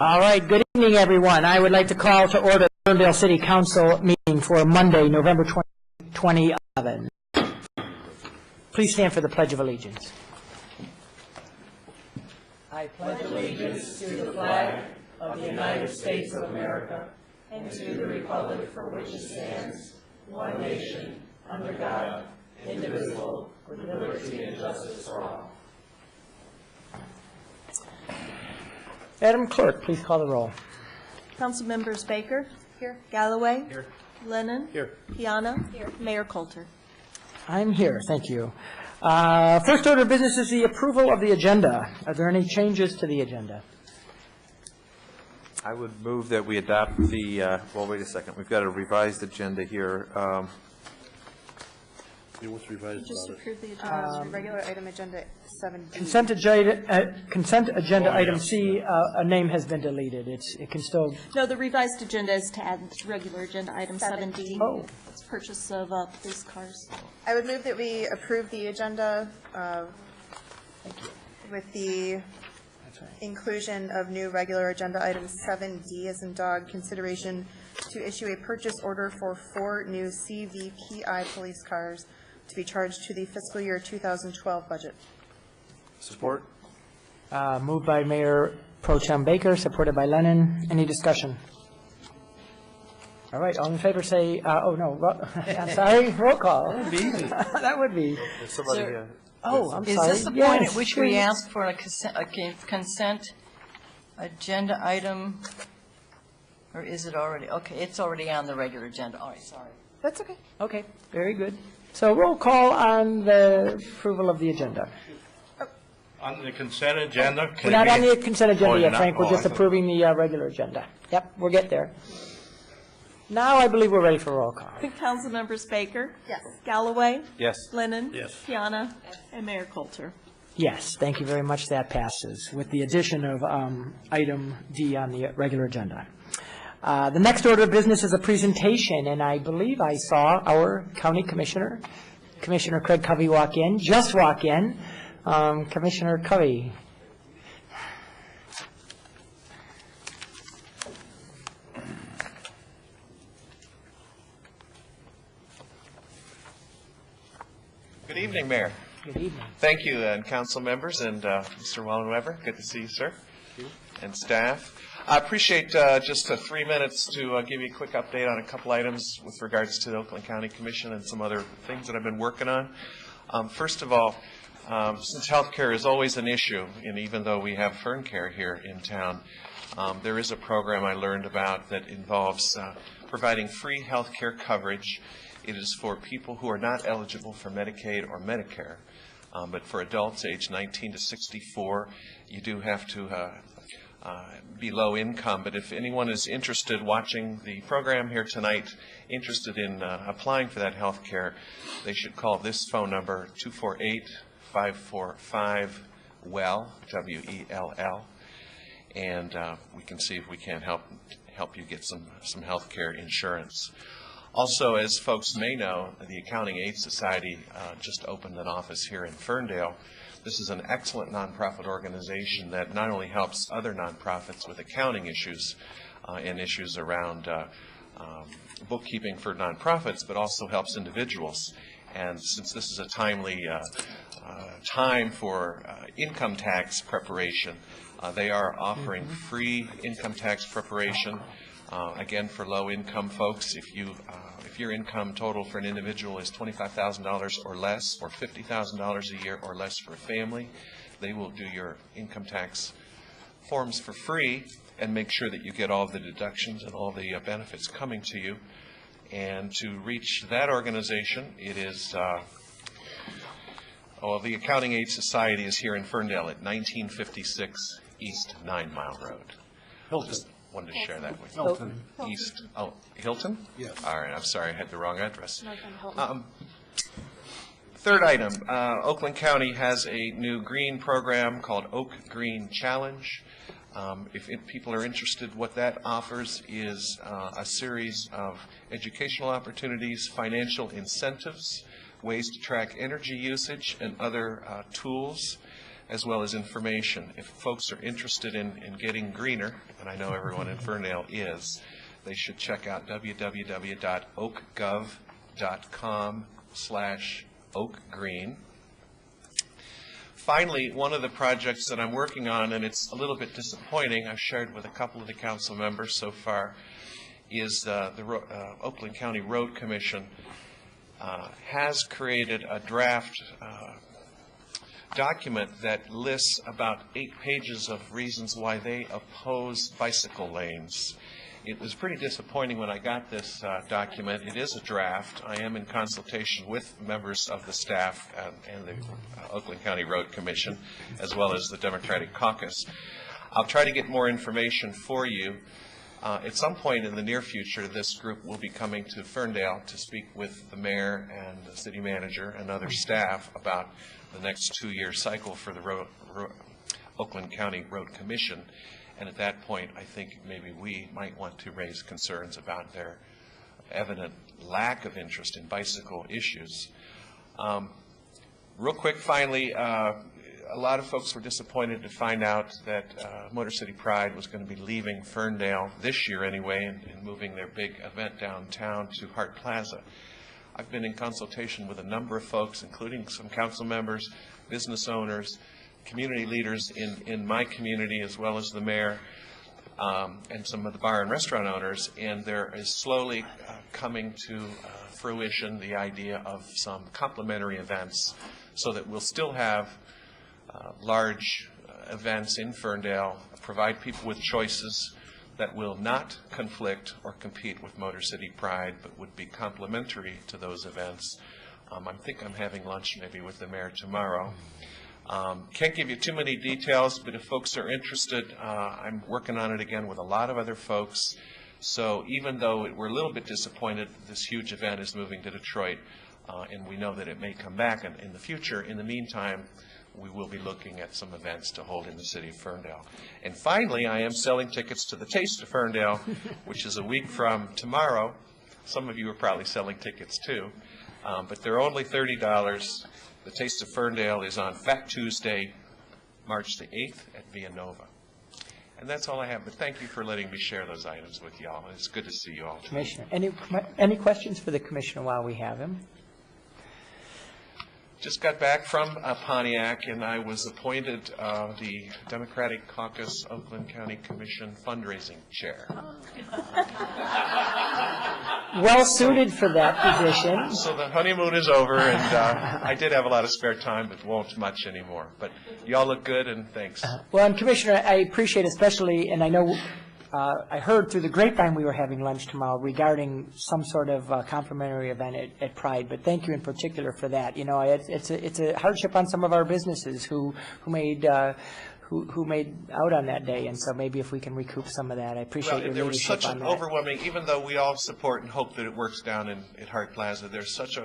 All right, good evening, everyone. I would like to call to order the Ferndale City Council meeting for Monday, November 20, 2011. Please stand for the Pledge of Allegiance. I pledge allegiance to the flag of the United States of America and to the republic for which it stands, one nation, under God, indivisible, with liberty and justice for all. Madam Clerk, please call the roll. Council members Baker. Here. Galloway. Here. Lennon. Here. Piana. Here. Mayor Coulter. I'm here, thank you. First order of business is the approval of the agenda. Are there any changes to the agenda? I would move that we adopt the, well, wait a second. We've got a revised agenda here. What's revised Just about it? approve the agenda. Regular item agenda 7D. Consent agenda item C, a name has been deleted. It can still. No, the revised agenda is to add regular agenda item 7D. Oh. It's purchase of police cars. I would move that we approve the agenda with the inclusion of new regular agenda item 7D as in dog, consideration to issue a purchase order for 4 new CVPI police cars to be charged to the fiscal year 2012 budget. Support? Moved by Mayor Pro Tem Baker, supported by Lennon. Any discussion? All right, all in favor say, oh, no, I'm sorry, roll call. That would be easy. That would be. Somebody, Oh, I'm Is sorry. this the point at which we ask for a consent agenda item? Or is it already, okay, it's already on the regular agenda. All right, sorry. That's okay. Okay, very good. So roll call on the approval of the agenda. On the consent agenda? We're not on the consent agenda you're yet, not? Frank. We're Oh, just I thought- approving the regular agenda. Yep, we'll get there. Now I believe we're ready for roll call. Council members Baker. Yes. Galloway. Yes. Lennon. Yes. Piana. And Mayor Coulter. Yes, thank you very much. That passes with the addition of item D on the regular agenda. The next order of business is a presentation, and I believe I saw our county commissioner, Commissioner Craig Covey, walk in. Just walk in. Commissioner Covey. Good evening, Mayor. Good evening. Thank you, and council members, and Mr. Wallenweber. Good to see you, sir, and staff. I appreciate just 3 minutes to give you a quick update on a couple items with regards to the Oakland County Commission and some other things that I've been working on. First of all, since healthcare is always an issue, and even though we have FernCare here in town, there is a program I learned about that involves providing free healthcare coverage. It is for people who are not eligible for Medicaid or Medicare, but for adults aged 19 to 64, you do have to be low income. But if anyone is interested, watching the program here tonight, interested in applying for that health care, they should call this phone number, 248-545-WELL, W-E-L-L, and we can see if we can help you get some health care insurance. Also, as folks may know, the Accounting Aid Society just opened an office here in Ferndale. This is an excellent nonprofit organization that not only helps other nonprofits with accounting issues and issues around bookkeeping for nonprofits, but also helps individuals. And since this is a timely time for income tax preparation, they are offering free income tax preparation. Again, for low-income folks, if your income total for an individual is $25,000 or less, or $50,000 a year or less for a family, they will do your income tax forms for free and make sure that you get all the deductions and all the benefits coming to you. And to reach that organization, it is the Accounting Aid Society is here in Ferndale at 1956 East 9 Mile Road. Just wanted to share that with you. Hilton. East, Hilton? Yes. All right, I'm sorry, I had the wrong address. Third item, Oakland County has a new green program called Oak Green Challenge. If people are interested, what that offers is a series of educational opportunities, financial incentives, ways to track energy usage, and other tools as well as information. If folks are interested in getting greener, and I know everyone in Ferndale is, they should check out www.oakgov.com/oakgreen. Finally, one of the projects that I'm working on, and it's a little bit disappointing, I've shared with a couple of the council members so far, is the Oakland County Road Commission has created a draft document that lists about 8 pages of reasons why they oppose bicycle lanes. It was pretty disappointing when I got this document. It is a draft. I am in consultation with members of the staff and the Oakland County Road Commission, as well as the Democratic Caucus. I'll try to get more information for you. At some point in the near future, this group will be coming to Ferndale to speak with the mayor and the city manager and other staff about the next 2-year cycle for the Oakland County Road Commission. And at that point, I think maybe we might want to raise concerns about their evident lack of interest in bicycle issues. Real quick, finally, a lot of folks were disappointed to find out that Motor City Pride was going to be leaving Ferndale this year anyway and moving their big event downtown to Hart Plaza. I've been in consultation with a number of folks, including some council members, business owners, community leaders in my community, as well as the mayor and some of the bar and restaurant owners, and there is slowly coming to fruition the idea of some complementary events so that we'll still have large events in Ferndale, provide people with choices that will not conflict or compete with Motor City Pride, but would be complementary to those events. I think I'm having lunch maybe with the mayor tomorrow. Can't give you too many details, but if folks are interested, I'm working on it again with a lot of other folks. So even though we're a little bit disappointed this huge event is moving to Detroit, and we know that it may come back in the future, in the meantime, we will be looking at some events to hold in the city of Ferndale. And finally, I am selling tickets to the Taste of Ferndale, which is a week from tomorrow. Some of you are probably selling tickets too, but they're only $30. The Taste of Ferndale is on Fat Tuesday, March the 8th at Villanova. And that's all I have, but thank you for letting me share those items with you all. It's good to see you all. Commissioner, any questions for the commissioner while we have him? Just got back from Pontiac, and I was appointed the Democratic Caucus Oakland County Commission fundraising chair. Well suited for that position. So the honeymoon is over, and I did have a lot of spare time, but won't much anymore. But you all look good, and thanks. Well, and Commissioner, I appreciate especially, and I know I heard through the grapevine we were having lunch tomorrow regarding some sort of complimentary event at Pride, but thank you in particular for that. You know, it's a hardship on some of our businesses who made out on that day, and so maybe if we can recoup some of that, I appreciate your there was leadership such on an that. overwhelming, even though we all support and hope that it works down at Hart Plaza, there's such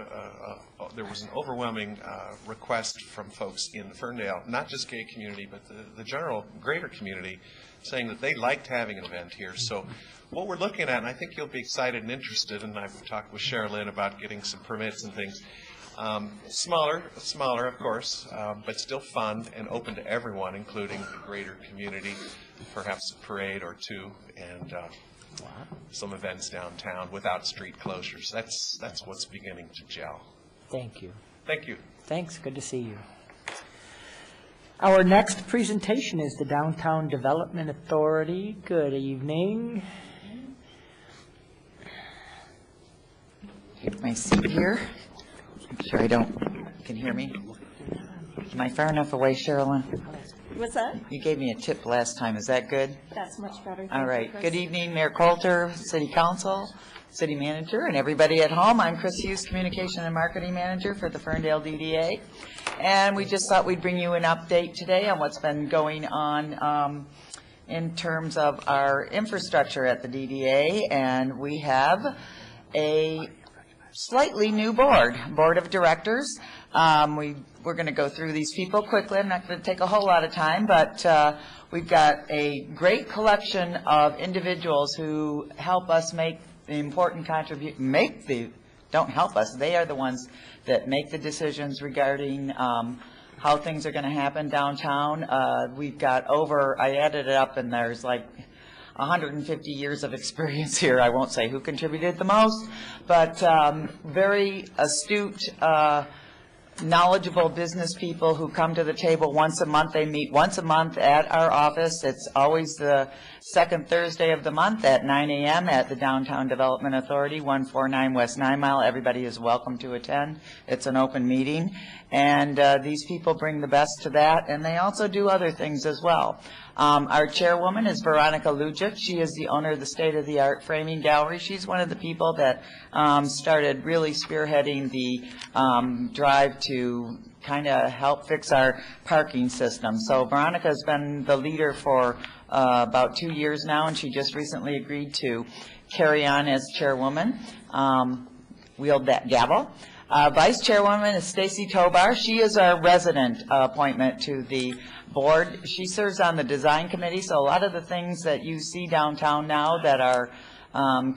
there was an overwhelming request from folks in Ferndale, not just gay community, but the general greater community, saying that they liked having an event here. So what we're looking at, and I think you'll be excited and interested, and I've talked with Sherilyn about getting some permits and things. Smaller of course, but still fun and open to everyone, including the greater community, perhaps a parade or two, and some events downtown without street closures. That's what's beginning to gel. Thank you. Thank you. Thanks. Good to see you. Our next presentation is the Downtown Development Authority. Good evening. Get my seat here. I'm sure you can hear me. Am I far enough away, Sherilyn? What's that? You gave me a tip last time. Is that good? That's much better. Thank All you, right. Chris. Good evening, Mayor Coulter, City Council, City Manager, and everybody at home. I'm Chris Hughes, Communication and Marketing Manager for the Ferndale DDA. And we just thought we'd bring you an update today on what's been going on in terms of our infrastructure at the DDA. And we have a slightly new board of directors. We're going to go through these people quickly. I'm not going to take a whole lot of time, but we've got a great collection of individuals who help us make the important contribution, don't help us. They are the ones that make the decisions regarding how things are going to happen downtown. We've got I added it up, and there's like 150 years of experience here. I won't say who contributed the most, but very astute, knowledgeable business people who come to the table once a month. They meet once a month at our office. It's always the second Thursday of the month at 9 a.m. at the Downtown Development Authority, 149 West 9 Mile. Everybody is welcome to attend. It's an open meeting. And these people bring the best to that, and they also do other things as well. Our chairwoman is Veronica Lujic. She is the owner of the state-of-the-art framing gallery. She's one of the people that started really spearheading the drive to kind of help fix our parking system. So Veronica has been the leader for about 2 years now, and she just recently agreed to carry on as chairwoman. Wield that gavel. Vice Chairwoman is Stacy Tobar. She is our resident appointment to the board. She serves on the design committee, so a lot of the things that you see downtown now that are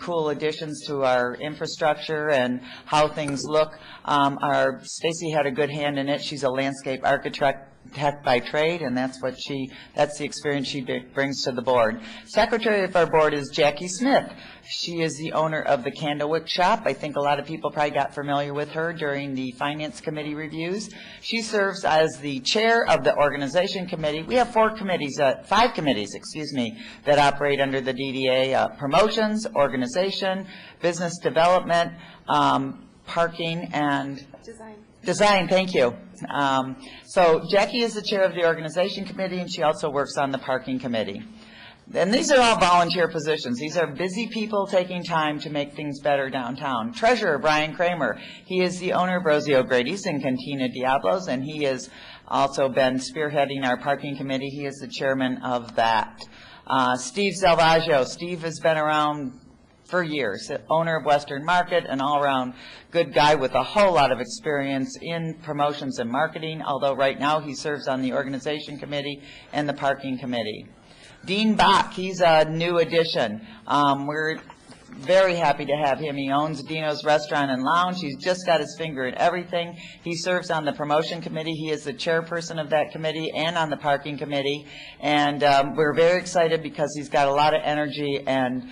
cool additions to our infrastructure and how things look, Stacy had a good hand in it. She's a landscape architect by trade, and that's the experience she brings to the board. Secretary of our board is Jackie Smith. She is the owner of the Candlewick Shop. I think a lot of people probably got familiar with her during the Finance Committee reviews. She serves as the chair of the organization committee. We have five committees, that operate under the DDA: promotions, organization, business development, parking, and Design, thank you. So Jackie is the chair of the organization committee, and she also works on the parking committee. And these are all volunteer positions. These are busy people taking time to make things better downtown. Treasurer Brian Kramer, he is the owner of Rosie O'Grady's and Cantina Diablo's, and he has also been spearheading our parking committee. He is the chairman of that. Steve Salvaggio. Steve has been around for years, owner of Western Market, an all-around good guy with a whole lot of experience in promotions and marketing, although right now he serves on the organization committee and the parking committee. Dean Bach, he's a new addition. We're very happy to have him. He owns Dino's Restaurant and Lounge. He's just got his finger in everything. He serves on the promotion committee. He is the chairperson of that committee and on the parking committee. And we're very excited because he's got a lot of energy, and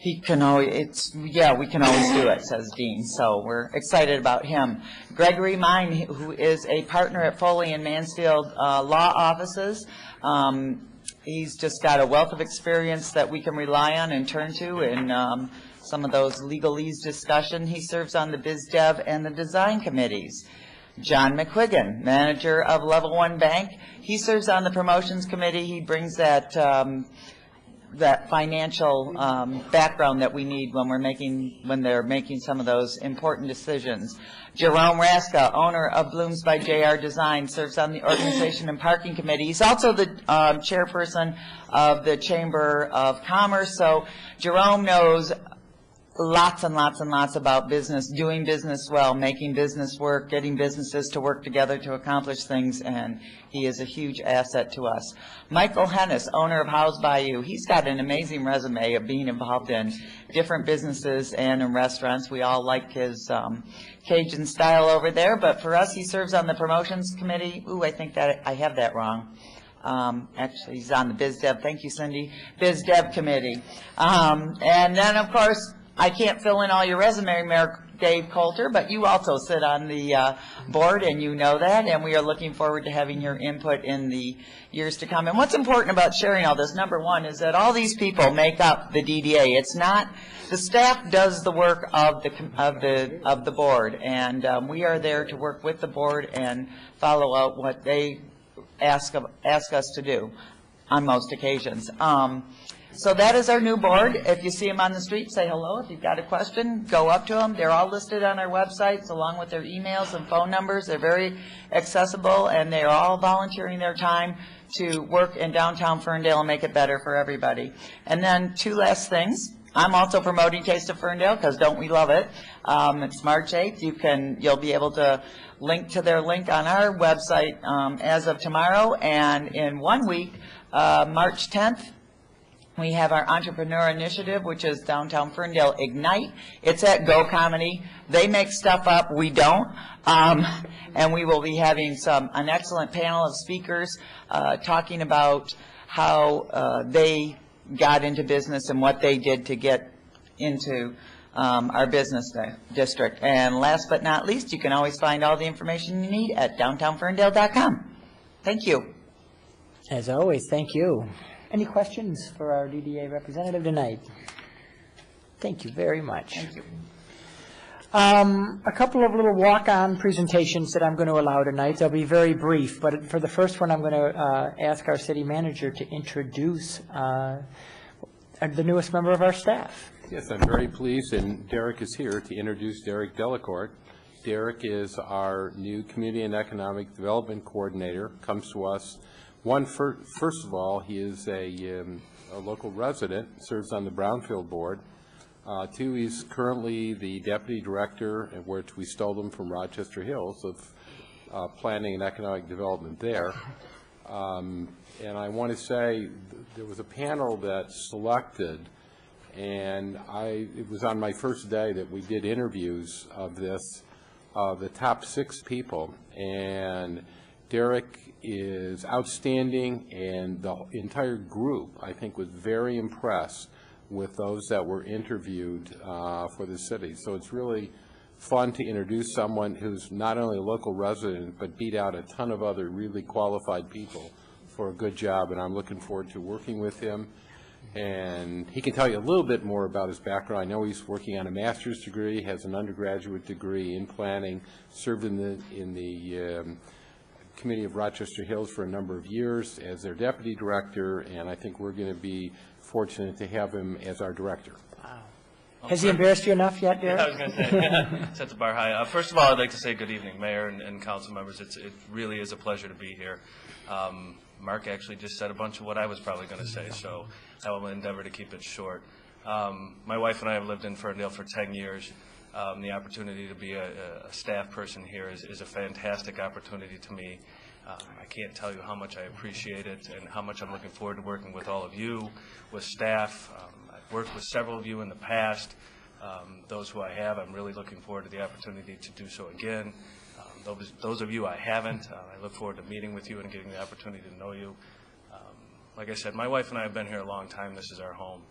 we can always do it, says Dean. So we're excited about him. Gregory Mine, who is a partner at Foley and Mansfield Law Offices. He's just got a wealth of experience that we can rely on and turn to in some of those legalese discussion. He serves on the Biz Dev and the design committees. John McQuiggan, manager of Level One Bank. He serves on the promotions committee. He brings that financial background that we need when they're making some of those important decisions. Jerome Raska, owner of Blooms by JR Design, serves on the organization and parking committee. He's also the chairperson of the Chamber of Commerce. So Jerome knows lots and lots and lots about business, doing business well, making business work, getting businesses to work together to accomplish things, and he is a huge asset to us. Michael Hennis, owner of House Bayou, he's got an amazing resume of being involved in different businesses and in restaurants. We all like his Cajun style over there, but for us, he serves on the promotions committee. Ooh, I think that I have that wrong. Actually, he's on the Biz Dev. Thank you, Cindy. Biz Dev committee. And then, of course, I can't fill in all your resume, Mayor Dave Coulter, but you also sit on the board, and you know that, and we are looking forward to having your input in the years to come. And what's important about sharing all this, number one, is that all these people make up the DDA. It's not, the staff does the work of the board, and we are there to work with the board and follow out what they ask us to do on most occasions. So that is our new board. If you see them on the street, say hello. If you've got a question, go up to them. They're all listed on our websites along with their emails and phone numbers. They're very accessible, and they're all volunteering their time to work in downtown Ferndale and make it better for everybody. And then two last things. I'm also promoting Taste of Ferndale, because don't we love it? It's March 8th. You'll be able to link to their link on our website as of tomorrow. And in 1 week, March 10th, We have our Entrepreneur Initiative, which is Downtown Ferndale Ignite. It's at Go Comedy. They make stuff up, we don't. And we will be having an excellent panel of speakers talking about how they got into business and what they did to get into our business district. And last but not least, you can always find all the information you need at downtownferndale.com. Thank you. As always, thank you. Any questions for our DDA representative tonight? Thank you very much. Thank you. A couple of little walk-on presentations that I'm going to allow tonight. They'll be very brief, but for the first one, I'm going to ask our city manager to introduce the newest member of our staff. Yes, I'm very pleased, and Derek is here to introduce Derek Delacourt. Derek is our new Community and Economic Development Coordinator, comes to us. First of all, he is a local resident, serves on the Brownfield Board. Two, he's currently the Deputy Director, which we stole him from Rochester Hills, of Planning and Economic Development there. And I want to say there was a panel that selected, and it was on my first day that we did interviews of this, the top 6 people, and Derek is outstanding, and the entire group, I think, was very impressed with those that were interviewed for the city. So it's really fun to introduce someone who's not only a local resident, but beat out a ton of other really qualified people for a good job, and I'm looking forward to working with him. And he can tell you a little bit more about his background. I know he's working on a master's degree, has an undergraduate degree in planning, served in the Committee of Rochester Hills for a number of years as their deputy director, and I think we're going to be fortunate to have him as our director. Wow. Has he embarrassed you enough yet, Derek? Yeah, I was going to say, set the bar high. First of all, I'd like to say good evening, Mayor and council members. It really is a pleasure to be here. Mark actually just said a bunch of what I was probably going to say, so I will endeavor to keep it short. My wife and I have lived in Ferndale for 10 years. The opportunity to be a staff person here is a fantastic opportunity to me. I can't tell you how much I appreciate it and how much I'm looking forward to working with all of you, with staff. I've worked with several of you in the past. Those who I have, I'm really looking forward to the opportunity to do so again. Those of you I haven't, I look forward to meeting with you and getting the opportunity to know you. Like I said, my wife and I have been here a long time. This is our home.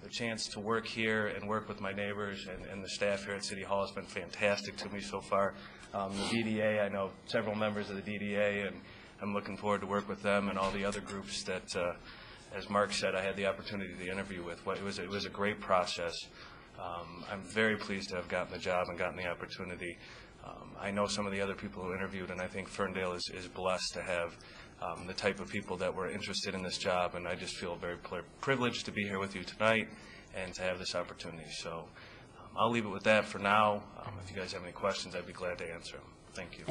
The chance to work here and work with my neighbors and the staff here at City Hall has been fantastic to me so far. The DDA, I know several members of the DDA, and I'm looking forward to work with them and all the other groups that, as Mark said, I had the opportunity to interview with. It was a great process. I'm very pleased to have gotten the job and gotten the opportunity. I know some of the other people who interviewed, and I think Ferndale is blessed to have the type of people that were interested in this job, and I just feel very privileged to be here with you tonight and to have this opportunity. So I'll leave it with that for now. If you guys have any questions, I'd be glad to answer them. Thank you.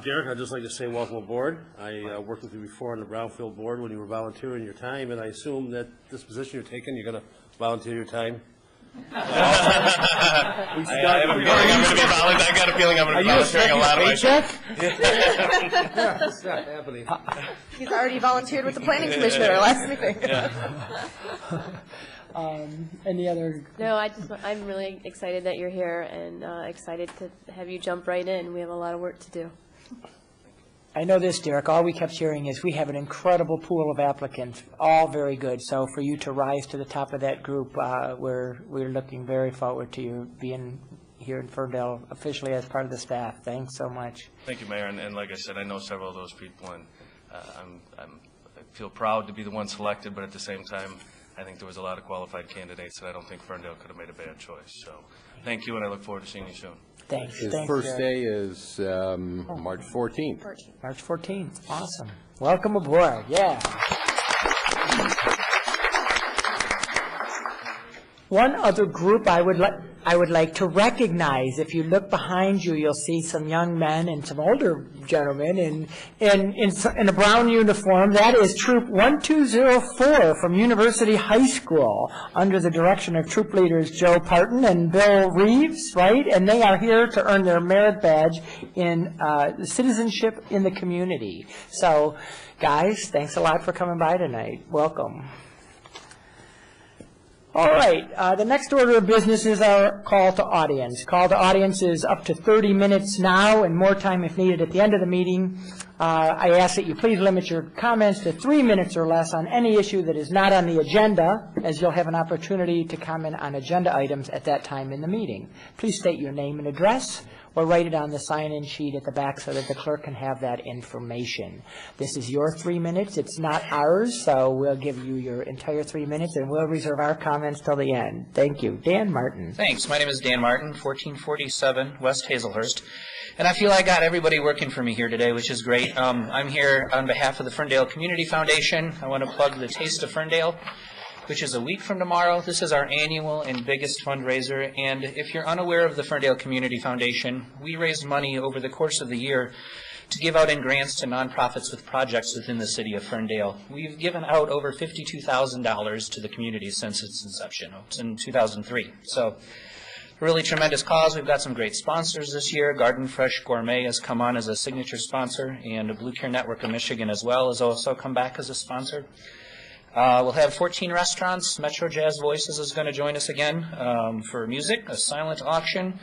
Derek, I'd just like to say welcome aboard. I worked with you before on the Brownfield Board when you were volunteering your time, and I assume that this position you're taking, you're going to volunteer your time? I got a feeling I'm going to be volunteering a lot of my time. It's not happening. He's already volunteered with the planning commission at our last meeting. Any other? No, I'm really excited that you're here and excited to have you jump right in. We have a lot of work to do. I know this, Derek. All we kept hearing is we have an incredible pool of applicants, all very good. So for you to rise to the top of that group, we're looking very forward to you being here in Ferndale officially as part of the staff. Thanks so much. Thank you, Mayor. And like I said, I know several of those people, and I feel proud to be the one selected, but at the same time, I think there was a lot of qualified candidates, and I don't think Ferndale could have made a bad choice. So thank you, and I look forward to seeing you soon. Thanks. His first day is March 14th. March 14th. Awesome. Welcome aboard. Yeah. One other group I would like to recognize. If you look behind you, you'll see some young men and some older gentlemen in a brown uniform. That is Troop 1204 from University High School under the direction of troop leaders Joe Parton and Bill Reeves, right? And they are here to earn their merit badge in citizenship in the community. So, guys, thanks a lot for coming by tonight. Welcome. All right, the next order of business is our call to audience. Call to audience is up to 30 minutes now and more time if needed at the end of the meeting. I ask that you please limit your comments to 3 minutes or less on any issue that is not on the agenda, as you'll have an opportunity to comment on agenda items at that time in the meeting. Please state your name and address, or write it on the sign-in sheet at the back so that the clerk can have that information. This is your 3 minutes. It's not ours, so we'll give you your entire 3 minutes, and we'll reserve our comments till the end. Thank you. Dan Martin. Thanks. My name is Dan Martin, 1447 West Hazelhurst. And I feel I got everybody working for me here today, which is great. I'm here on behalf of the Ferndale Community Foundation. I want to plug the Taste of Ferndale, which is a week from tomorrow. This is our annual and biggest fundraiser. And if you're unaware of the Ferndale Community Foundation, we raise money over the course of the year to give out in grants to nonprofits with projects within the city of Ferndale. We've given out over $52,000 to the community since its inception. It's in 2003. So a really tremendous cause. We've got some great sponsors this year. Garden Fresh Gourmet has come on as a signature sponsor, and the Blue Care Network of Michigan as well has also come back as a sponsor. We'll have 14 restaurants. Metro Jazz Voices is going to join us again for music, a silent auction,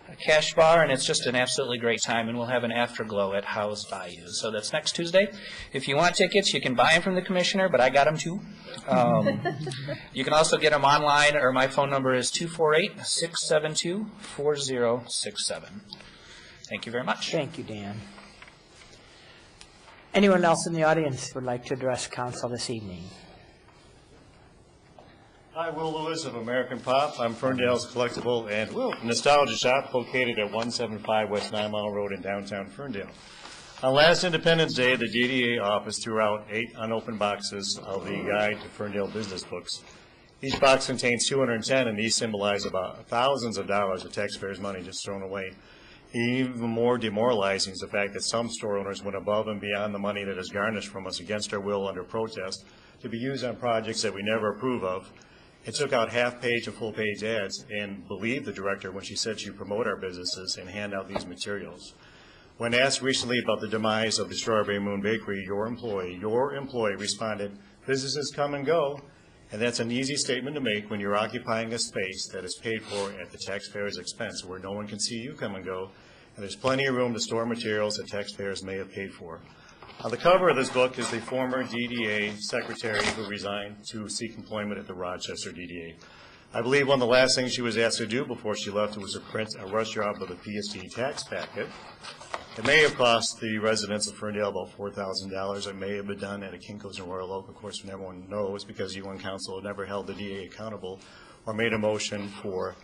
a cash bar, and it's just an absolutely great time. And we'll have an afterglow at Howe's Bayou. So that's next Tuesday. If you want tickets, you can buy them from the commissioner, but I got them too. You can also get them online, or my phone number is 248-672-4067. Thank you very much. Thank you, Dan. Anyone else in the audience would like to address council this evening? Hi, Will Lewis of American Pop. I'm Ferndale's collectible and nostalgia shop located at 175 West 9 Mile Road in downtown Ferndale. On last Independence Day, the DDA office threw out 8 unopened boxes of the Guide to Ferndale Business Books. Each box contains 210, and these symbolize about thousands of dollars of taxpayers' money just thrown away. Even more demoralizing is the fact that some store owners went above and beyond the money that is garnished from us against our will under protest to be used on projects that we never approve of. It took out half-page and full-page ads and believed the director when she said she'd promote our businesses and hand out these materials. When asked recently about the demise of the Strawberry Moon Bakery, your employee responded, "Businesses come and go," and that's an easy statement to make when you're occupying a space that is paid for at the taxpayer's expense, where no one can see you come and go, and there's plenty of room to store materials that taxpayers may have paid for. On the cover of this book is the former DDA secretary who resigned to seek employment at the Rochester DDA. I believe one of the last things she was asked to do before she left was to print a rush job of the PSD tax packet. It may have cost the residents of Ferndale about $4,000. It may have been done at a Kinko's and Royal Oak, of course, when everyone knows, because UN Council never held the DDA accountable or made a motion for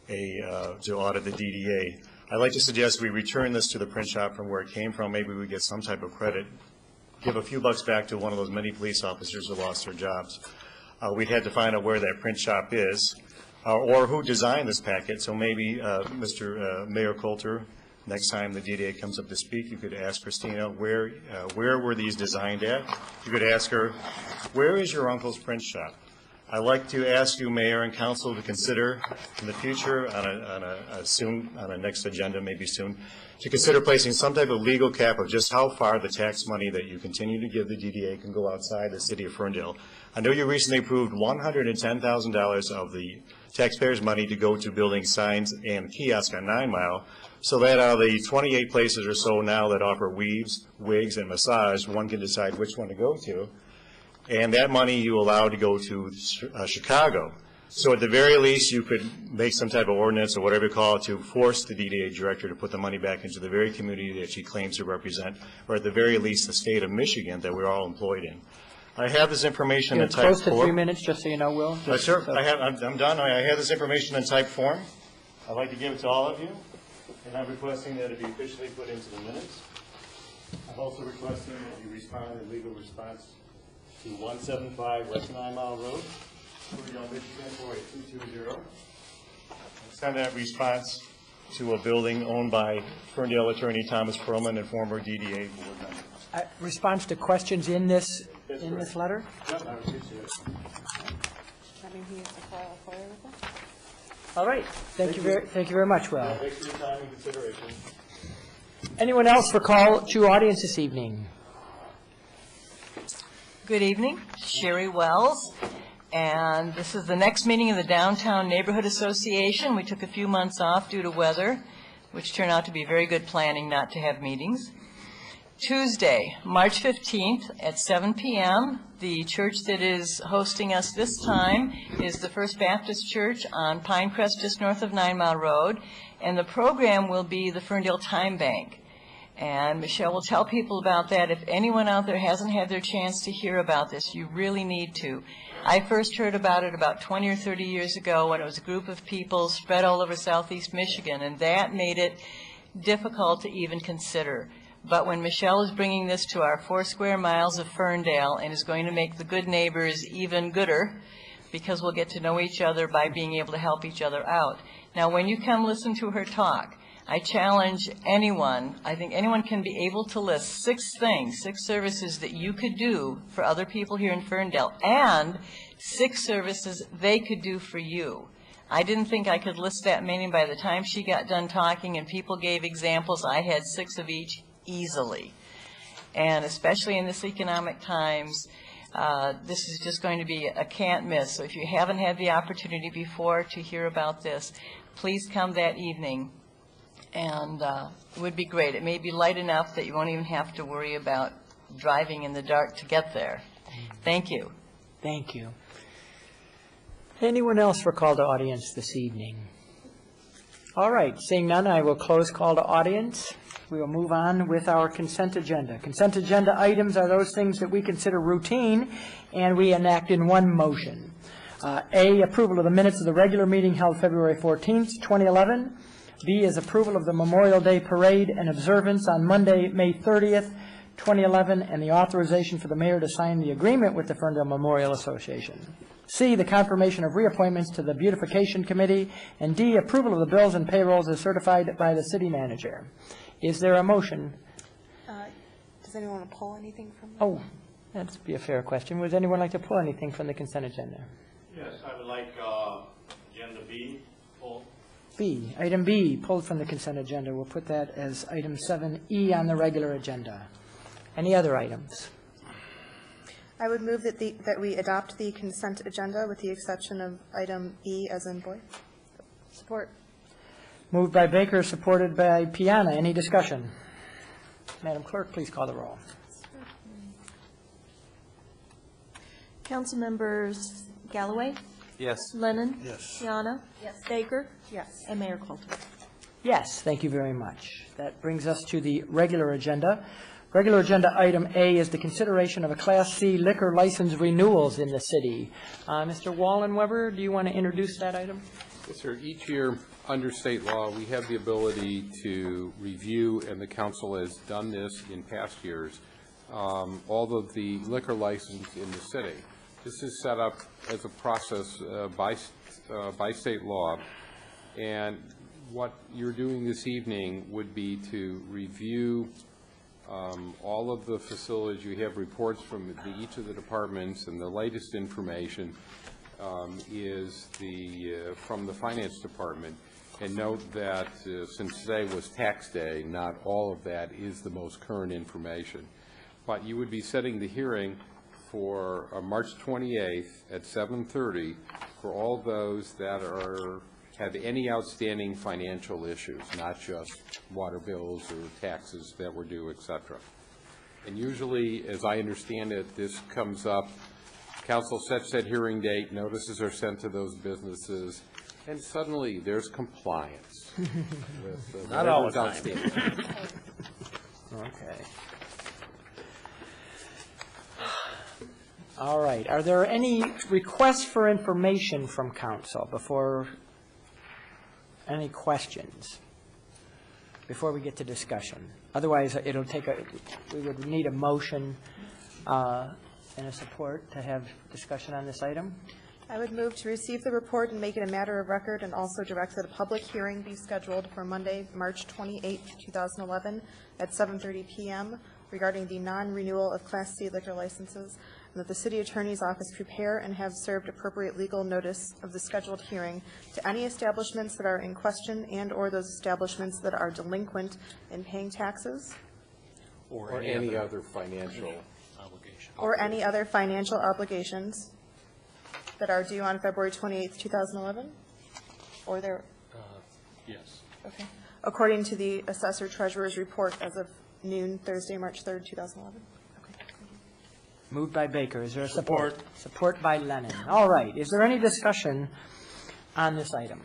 to audit the DDA. I'd like to suggest we return this to the print shop from where it came from. Maybe we get some type of credit. Give a few bucks back to one of those many police officers who lost their jobs. We'd had to find out where that print shop is or who designed this packet. So maybe Mr. Mayor Coulter, next time the DDA comes up to speak, you could ask Christina where were these designed at. You could ask her, where is your uncle's print shop? I'd like to ask you, Mayor and Council, to consider in the future on a next agenda, maybe soon, to consider placing some type of legal cap of just how far the tax money that you continue to give the DDA can go outside the city of Ferndale. I know you recently approved $110,000 of the taxpayers' money to go to building signs and kiosks on 9 Mile, so that out of the 28 places or so now that offer weaves, wigs, and massage, one can decide which one to go to. And that money you allow to go to Chicago. So at the very least, you could make some type of ordinance or whatever you call it to force the DDA director to put the money back into the very community that she claims to represent, or at the very least the state of Michigan that we're all employed in. I have this information in type form. Close to 3 minutes, just so you know, Will. Sure. I'm done. I have this information in type form. I'd like to give it to all of you, and I'm requesting that it be officially put into the minutes. I'm also requesting that you respond in legal response to 175 West 9 Mile Road, Ferndale, Michigan, 48220. Send that response to a building owned by Ferndale attorney Thomas Perlman and former DDA board member. Response to questions in this letter? Yep, I appreciate it. That means he has to file a FOIA with us? All right. Thank you very much, Will. Thanks for your time and consideration. Anyone else for call to audience this evening? Good evening, Sherry Wells, And this is the next meeting of the Downtown Neighborhood Association. We took a few months off due to weather, which turned out to be very good planning not to have meetings. Tuesday, March 15th at 7 p.m. The church that is hosting us this time is the First Baptist Church on Pinecrest, just north of 9 Mile Road. And the program will be the Ferndale Time Bank. And Michelle will tell people about that. If anyone out there hasn't had their chance to hear about this, you really need to. I first heard about it about 20 or 30 years ago when it was a group of people spread all over southeast Michigan, and that made it difficult to even consider. But when Michelle is bringing this to our 4 square miles of Ferndale and is going to make the good neighbors even gooder, because we'll get to know each other by being able to help each other out. Now, when you come listen to her talk, I challenge anyone, I think anyone can be able to list 6 things, 6 services that you could do for other people here in Ferndale, and 6 services they could do for you. I didn't think I could list that many. By the time she got done talking and people gave examples, I had 6 of each easily. And especially in this economic times, this is just going to be a can't miss. So if you haven't had the opportunity before to hear about this, please come that evening. And it would be great. It may be light enough that you won't even have to worry about driving in the dark to get there. Thank you. Thank you. Anyone else for call to audience this evening? All right, seeing none, I will close call to audience. We will move on with our consent agenda. Consent agenda items are those things that we consider routine and we enact in one motion. A, approval of the minutes of the regular meeting held February 14th, 2011. B is approval of the Memorial Day Parade and observance on Monday, May 30th, 2011, and the authorization for the mayor to sign the agreement with the Ferndale Memorial Association. C, the confirmation of reappointments to the Beautification Committee. And D, approval of the bills and payrolls as certified by the city manager. Is there a motion? Does anyone want to pull anything from that? Oh, that'd be a fair question. Would anyone like to pull anything from the consent agenda? Yes, I would like agenda B pulled. B, item B, pulled from the consent agenda. We'll put that as item 7E on the regular agenda. Any other items? I would move that we adopt the consent agenda with the exception of item E as in boy. Support. Moved by Baker, supported by Piana. Any discussion? Madam Clerk, please call the roll. Council members Galloway? Yes. Lennon? Yes. Piana? Yes. Baker? Yes. And Mayor Coulter. Yes, thank you very much. That brings us to the regular agenda. Regular agenda item A is the consideration of a Class C liquor license renewals in the city. Mr. Wallenweber, do you want to introduce that item? Yes, sir. Each year, under state law, we have the ability to review, and the council has done this in past years, all of the liquor license in the city. This is set up as a process by state law, and what you're doing this evening would be to review all of the facilities. You have reports from each of the departments, and the latest information is from the finance department. And note that since today was tax day, not all of that is the most current information. But you would be setting the hearing for March 28th at 7:30 for all those that have any outstanding financial issues, not just water bills or taxes that were due, etc. And usually, as I understand it, this comes up, council sets that hearing date, notices are sent to those businesses, and suddenly there's compliance with Not all the whatever's time. outstanding. Okay. All right. Are there any requests for information from council before any questions? Before we get to discussion. Otherwise, it'll take we would need a motion and a support to have discussion on this item. I would move to receive the report and make it a matter of record, and also direct that a public hearing be scheduled for Monday, March 28, 2011, at 7:30 p.m. regarding the non-renewal of Class C liquor licenses, and that the city attorney's office prepare and have served appropriate legal notice of the scheduled hearing to any establishments that are in question and/or those establishments that are delinquent in paying taxes Or any other financial or any other financial obligations that are due on February 28th, 2011? Or they're, Yes. okay. According to the Assessor Treasurer's report as of noon, Thursday, March 3rd, 2011. Moved by Baker. Is there a support? Support by Lennon. All right. Is there any discussion on this item?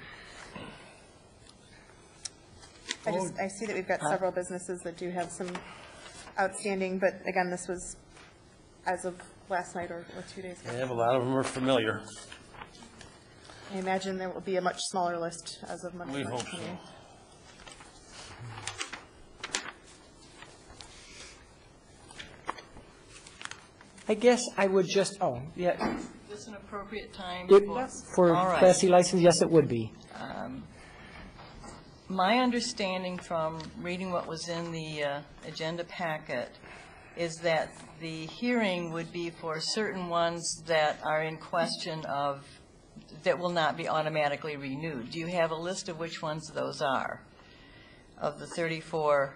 I see that we've got several businesses that do have some outstanding, but again, this was as of last night or 2 days ago. I have a lot of them are familiar. I imagine there will be a much smaller list as of Monday. We hope so. I guess I would just, yeah. Is this an appropriate time For All right. Class C license, yes, it would be. My understanding from reading what was in the agenda packet is that the hearing would be for certain ones that are in question of, that will not be automatically renewed. Do you have a list of which ones those are, of the 34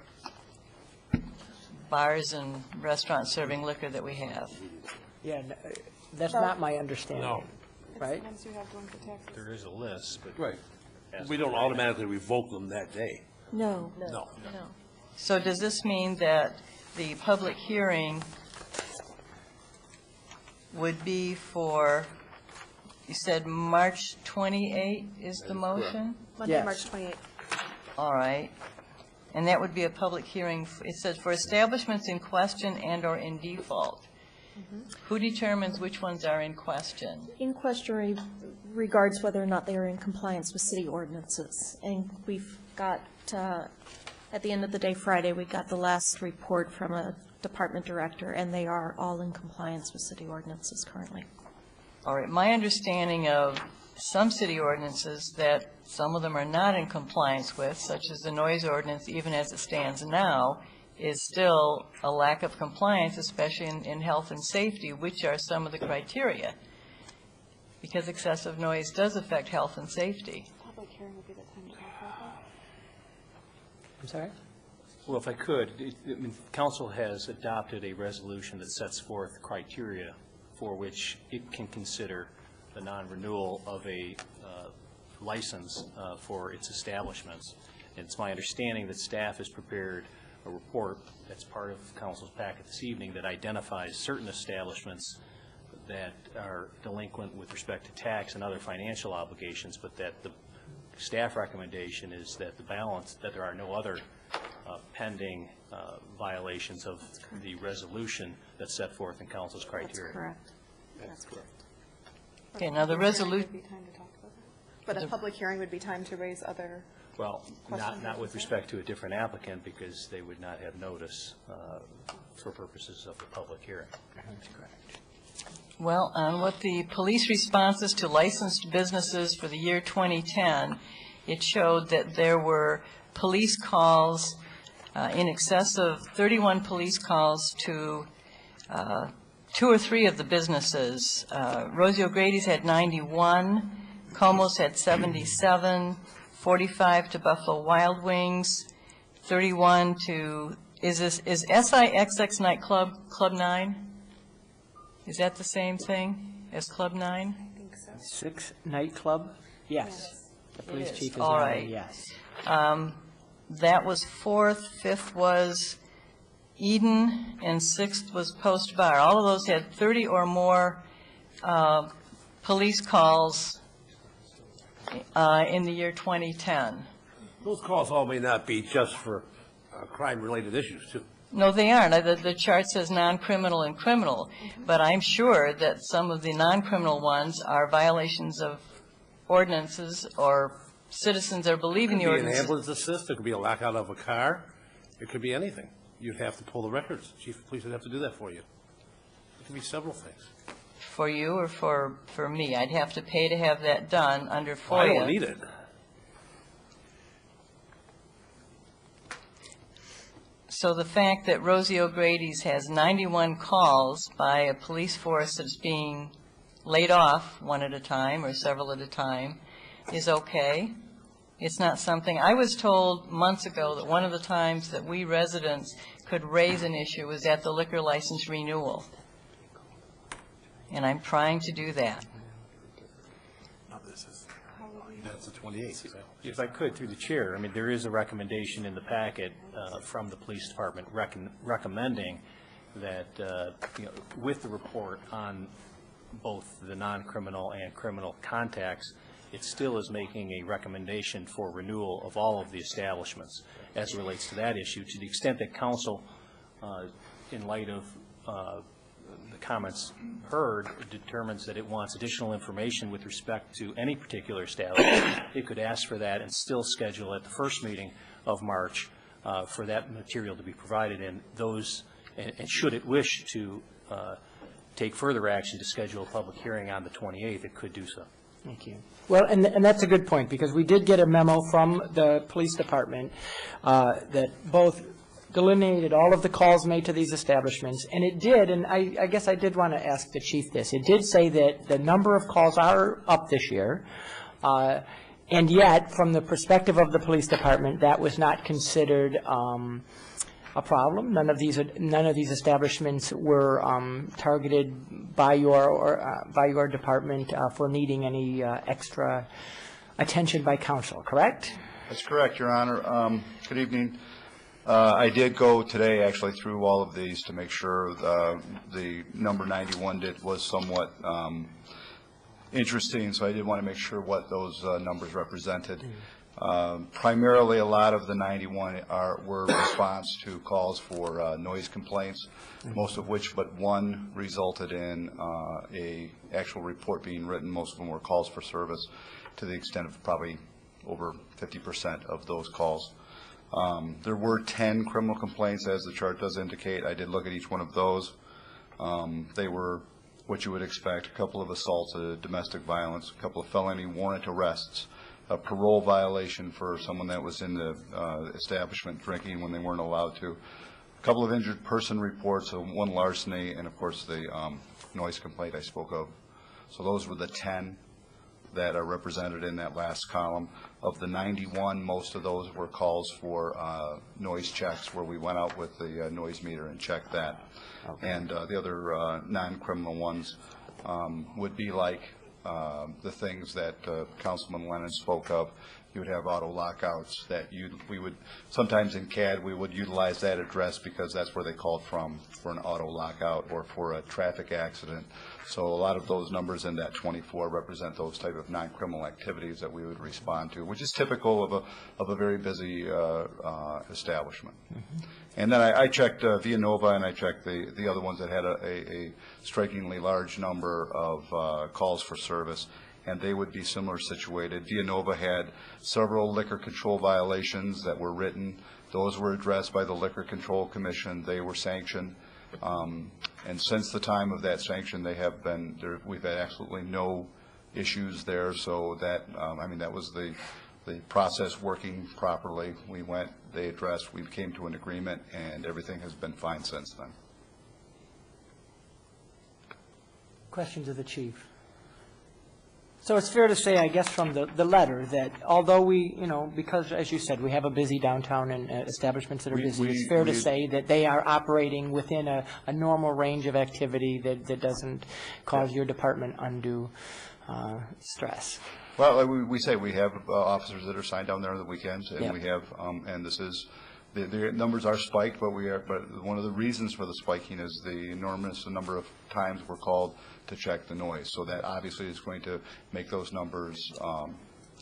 bars and restaurants serving liquor that we have? Yeah, that's not my understanding. No. Right? There is a list, but we don't automatically revoke them that day. No. No. So does this mean that the public hearing would be for, you said March 28 is the motion? Monday, March 28th. All right. And that would be a public hearing, it says, for establishments in question and/or in default. Who determines which ones are in question? In question regards whether or not they are in compliance with city ordinances. And we've got, at the end of the day, Friday, we got the last report from a department director, and they are all in compliance with city ordinances currently. All right. My understanding of some city ordinances that some of them are not in compliance with, such as the noise ordinance, even as it stands now, is still a lack of compliance, especially in health and safety, which are some of the criteria, because excessive noise does affect health and safety. Public hearing would be the time to talk about that. I'm sorry? Well, if I could, council has adopted a resolution that sets forth criteria for which it can consider the non-renewal of a license for its establishments. And it's my understanding that staff has prepared a report that's part of council's packet this evening that identifies certain establishments that are delinquent with respect to tax and other financial obligations, but that the staff recommendation is that the balance, that there are no other pending violations of the resolution that's set forth in council's criteria. That's correct. That's correct. Okay, now the resolution. But a public hearing would be time to raise other. Well, not with respect to a different applicant, because they would not have notice for purposes of the public hearing. That's correct. Well, on what the police responses to licensed businesses for the year 2010, it showed that there were police calls in excess of 31 police calls to 2 or 3 of the businesses. Rosie O'Grady's had 91, Como's had 77, 45 to Buffalo Wild Wings, 31 to, is SIXX Nightclub, Club 9? Is that the same thing as Club 9? I think so. 6 nightclub? Yes. The police chief is all now, right. yes. That was 4th, 5th was Eden, and 6th was Post Bar. All of those had 30 or more police calls in the year 2010. Those calls all may not be just for crime-related issues, too. No, they aren't. The chart says non-criminal and criminal, but I'm sure that some of the non-criminal ones are violations of ordinances or citizens are believing the ordinances. It could be an ambulance assist, it could be a lockout of a car, it could be anything. You'd have to pull the records. Chief of Police would have to do that for you. It could be several things. For you or for me? I'd have to pay to have that done under FOIA. I don't need it. So the fact that Rosie O'Grady's has 91 calls by a police force that's being laid off one at a time or several at a time is okay. It's not something, I was told months ago that one of the times that we residents could raise an issue was at the liquor license renewal. And I'm trying to do that. That's the 28th. If I could, through the chair, I mean, there is a recommendation in the packet from the police department recommending that, with the report on both the non-criminal and criminal contacts, it still is making a recommendation for renewal of all of the establishments as it relates to that issue, to the extent that council, in light of the comments heard, determines that it wants additional information with respect to any particular establishment. It could ask for that and still schedule at the first meeting of March for that material to be provided, and those, and should it wish to take further action to schedule a public hearing on the 28th, it could do so. Thank you. Well, and that's a good point, because we did get a memo from the police department that both delineated all of the calls made to these establishments, and it did, and I guess I did want to ask the chief this, it did say that the number of calls are up this year, and yet, from the perspective of the police department, that was not considered a problem. None of these establishments were targeted by your department for needing any extra attention by council, correct? That's correct, Your Honor. Good evening. I did go today actually through all of these to make sure the number 91 was somewhat interesting, so I did want to make sure what those numbers represented. Primarily, a lot of the 91 were response to calls for noise complaints, most of which but one resulted in a actual report being written. Most of them were calls for service, to the extent of probably over 50% of those calls. There were 10 criminal complaints, as the chart does indicate. I did look at each one of those. They were what you would expect: a couple of assaults, domestic violence, a couple of felony warrant arrests, a parole violation for someone that was in the establishment drinking when they weren't allowed to, a couple of injured person reports, one larceny, and of course the noise complaint I spoke of. So those were the 10 that are represented in that last column. Of the 91, most of those were calls for noise checks, where we went out with the noise meter and checked that. Okay. And the other non-criminal ones would be like the things that Councilman Lennon spoke of. You would have auto lockouts that we would, sometimes in CAD, we would utilize that address because that's where they called from for an auto lockout or for a traffic accident. So a lot of those numbers in that 24 represent those type of non-criminal activities that we would respond to, which is typical of a very busy establishment. Mm-hmm. And then I checked Villanova, and I checked the other ones that had a strikingly large number of calls for service, and they would be similar situated. Villanova had several liquor control violations that were written. Those were addressed by the Liquor Control Commission. They were sanctioned. And since the time of that sanction, we've had absolutely no issues there. So that, that was the process working properly. We went, they addressed, we came to an agreement, and everything has been fine since then. Questions of the chief? So it's fair to say, I guess, from the letter that although we, because as you said, we have a busy downtown and establishments that are busy, it's fair to say that they are operating within a normal range of activity that doesn't cause your department undue stress. Well, we say we have officers that are signed down there on the weekends, and we have, and this is, the numbers are spiked, but one of the reasons for the spiking is the enormous number of times we're called to check the noise. So that obviously is going to make those numbers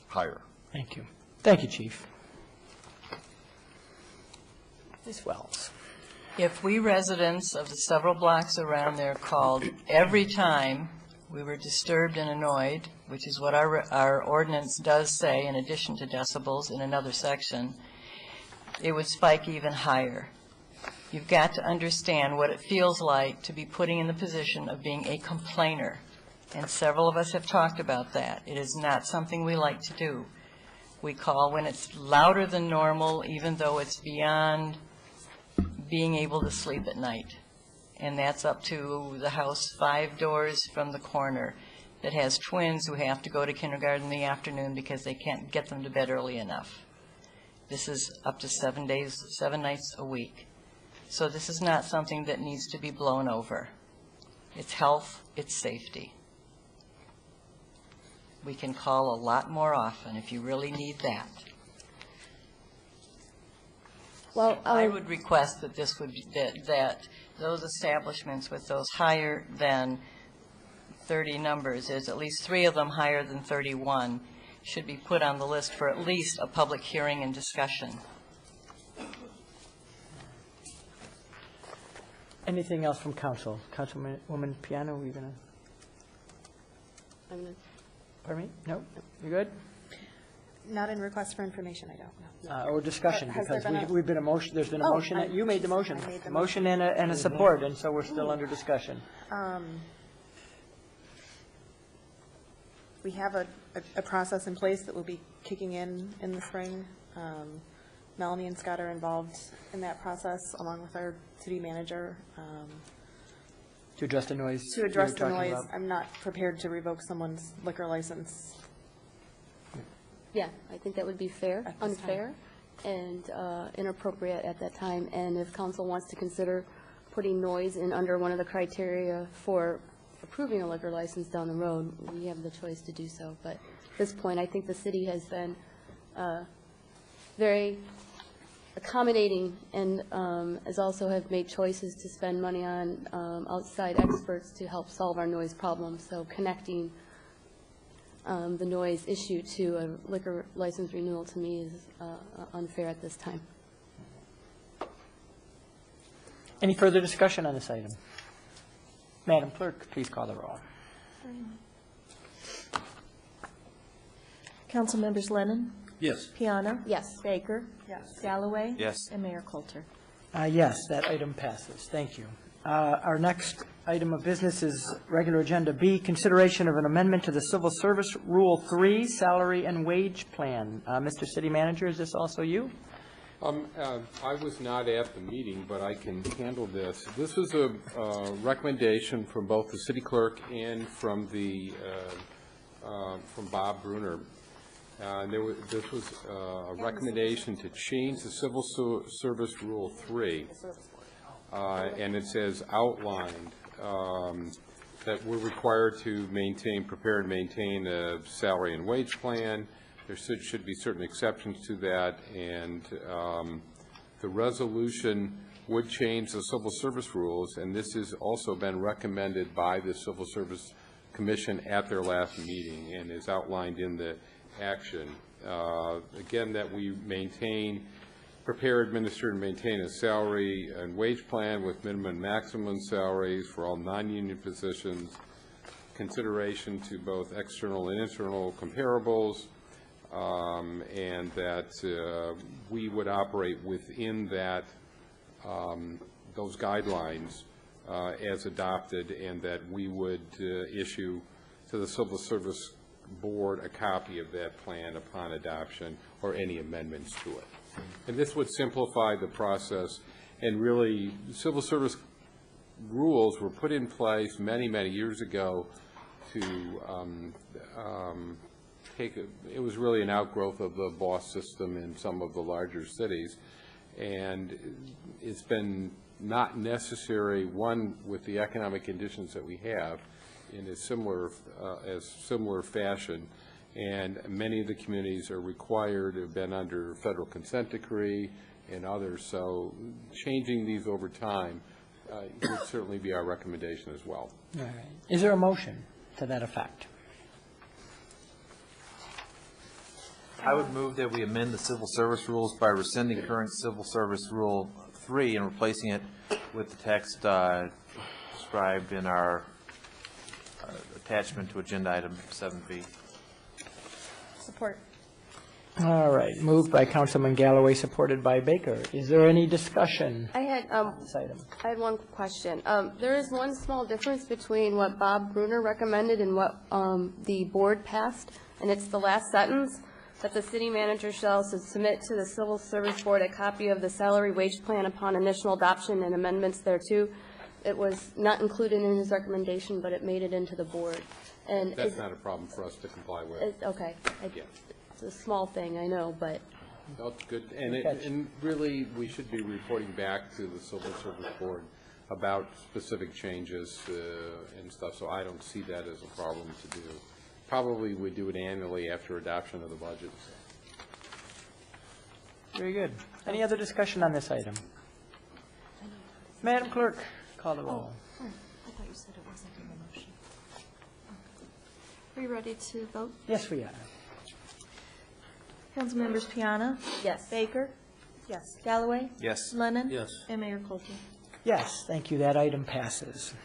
higher. Thank you. Thank you, Chief. Ms. Wells. If we residents of the several blocks around there called every time we were disturbed and annoyed, which is what our ordinance does say in addition to decibels in another section, it would spike even higher. You've got to understand what it feels like to be putting in the position of being a complainer. And several of us have talked about that. It is not something we like to do. We call when it's louder than normal, even though it's beyond being able to sleep at night. And that's up to the house 5 doors from the corner that has twins who have to go to kindergarten in the afternoon because they can't get them to bed early enough. This is up to 7 nights a week. So this is not something that needs to be blown over. It's health, it's safety. we can call a lot more often if you really need that. Well, I would request that this would be, that those establishments with those higher than 30 numbers, there's at least 3 of them higher than 31, should be put on the list for at least a public hearing and discussion. Anything else from council? Councilwoman Piano, were you going to? I'm gonna, Pardon me? No? You good? Not in request for information, I don't know. Or discussion, Has there because been a- we've been a motion, there's been a Oh, motion, that you made the motion. I made the Motion and a support, and so we're still under discussion. We have a process in place that will be kicking in the spring. Melanie and Scott are involved in that process, along with our city manager. To address the noise. To you address were the talking noise, about. I'm not prepared to revoke someone's liquor license. yeah, I think that would be fair, At this unfair, and inappropriate at that time. And if council wants to consider putting noise in under one of the criteria for approving a liquor license down the road, we have the choice to do so. But at this point, I think the city has been very accommodating and has also have made choices to spend money on outside experts to help solve our noise problem. So connecting the noise issue to a liquor license renewal to me is unfair at this time. Any further discussion on this item? Madam Clerk, please call the roll. Council members Lennon? Yes. Piana? Yes. Baker? Yes. Galloway? Yes. And Mayor Coulter. Yes, that item passes. Thank you. Our next item of business is regular agenda B, consideration of an amendment to the Civil Service Rule 3, Salary and Wage Plan. Mr. City Manager, is this also you? I was not at the meeting, but I can handle this. This was a recommendation from both the city clerk and from the from Bob Bruner. This was a recommendation to change the Civil Service Rule 3, and it says outlined that we're required to prepare and maintain a salary and wage plan. There should be certain exceptions to that, and the resolution would change the civil service rules, and this has also been recommended by the Civil Service Commission at their last meeting and is outlined in the action. Again, that we prepare, administer, and maintain a salary and wage plan with minimum and maximum salaries for all non-union positions, consideration to both external and internal comparables, and that we would operate within that those guidelines as adopted, and that we would issue to the Civil Service Board a copy of that plan upon adoption or any amendments to it. And this would simplify the process, and really civil service rules were put in place many, many years ago to it was really an outgrowth of the boss system in some of the larger cities, and it's been not necessary, one, with the economic conditions that we have, in a similar fashion, and many of the communities are required, have been under federal consent decree and others, so changing these over time would certainly be our recommendation as well. All right. Is there a motion to that effect? I would move that we amend the civil service rules by rescinding current Civil Service Rule 3 and replacing it with the text described in our attachment to agenda item 7B. Support. All right. Moved by Councilman Galloway, supported by Baker. Is there any discussion I had on this item? I had one question. There is one small difference between what Bob Bruner recommended and what the board passed, and it's the last sentence, that the city manager shall submit to the Civil Service Board a copy of the salary wage plan upon initial adoption and amendments thereto. It was not included in his recommendation, but it made it into the board. And That's not a problem for us to comply with. Okay. Yeah. It's a small thing, I know, but That's good, and really, we should be reporting back to the Civil Service Board about specific changes and stuff, so I don't see that as a problem to do. probably would do it annually after adoption of the budget. Very good. Any other discussion on this item? Madam Clerk, call the roll. I thought you said it wasn't in the motion. Are you ready to vote? Yes, we are. Council members Piana? Yes. Baker? Yes. Galloway? Yes. Lennon? Yes. And Mayor Coulter? Yes, thank you. That item passes.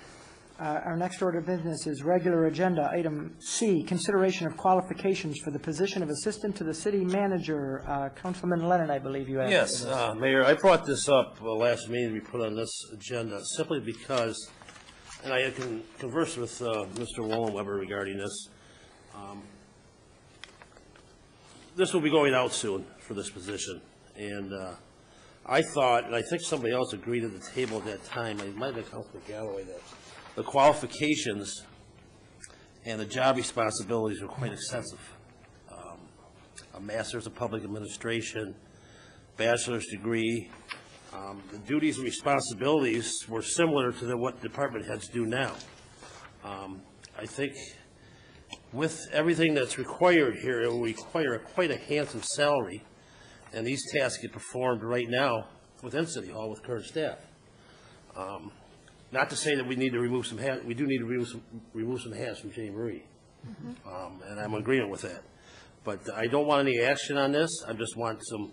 Our next order of business is regular agenda, item C, consideration of qualifications for the position of assistant to the city manager. Councilman Lennon, I believe you asked. Yes, for this. Mayor, I brought this up last meeting we put on this agenda simply because, and I can converse with Mr. Wallenweber regarding this. This will be going out soon for this position, and I thought, and I think somebody else agreed at the table at that time, it might have been Councilman Galloway, that the qualifications and the job responsibilities are quite extensive. A master's of public administration, bachelor's degree. The duties and responsibilities were similar to what department heads do now. I think with everything that's required here, it will require quite a handsome salary, and these tasks get performed right now within City Hall with current staff. Not to say that we need to remove some hats, we do need to remove some hats from Jane Marie. And I'm in agreement with that. But I don't want any action on this. I just want some,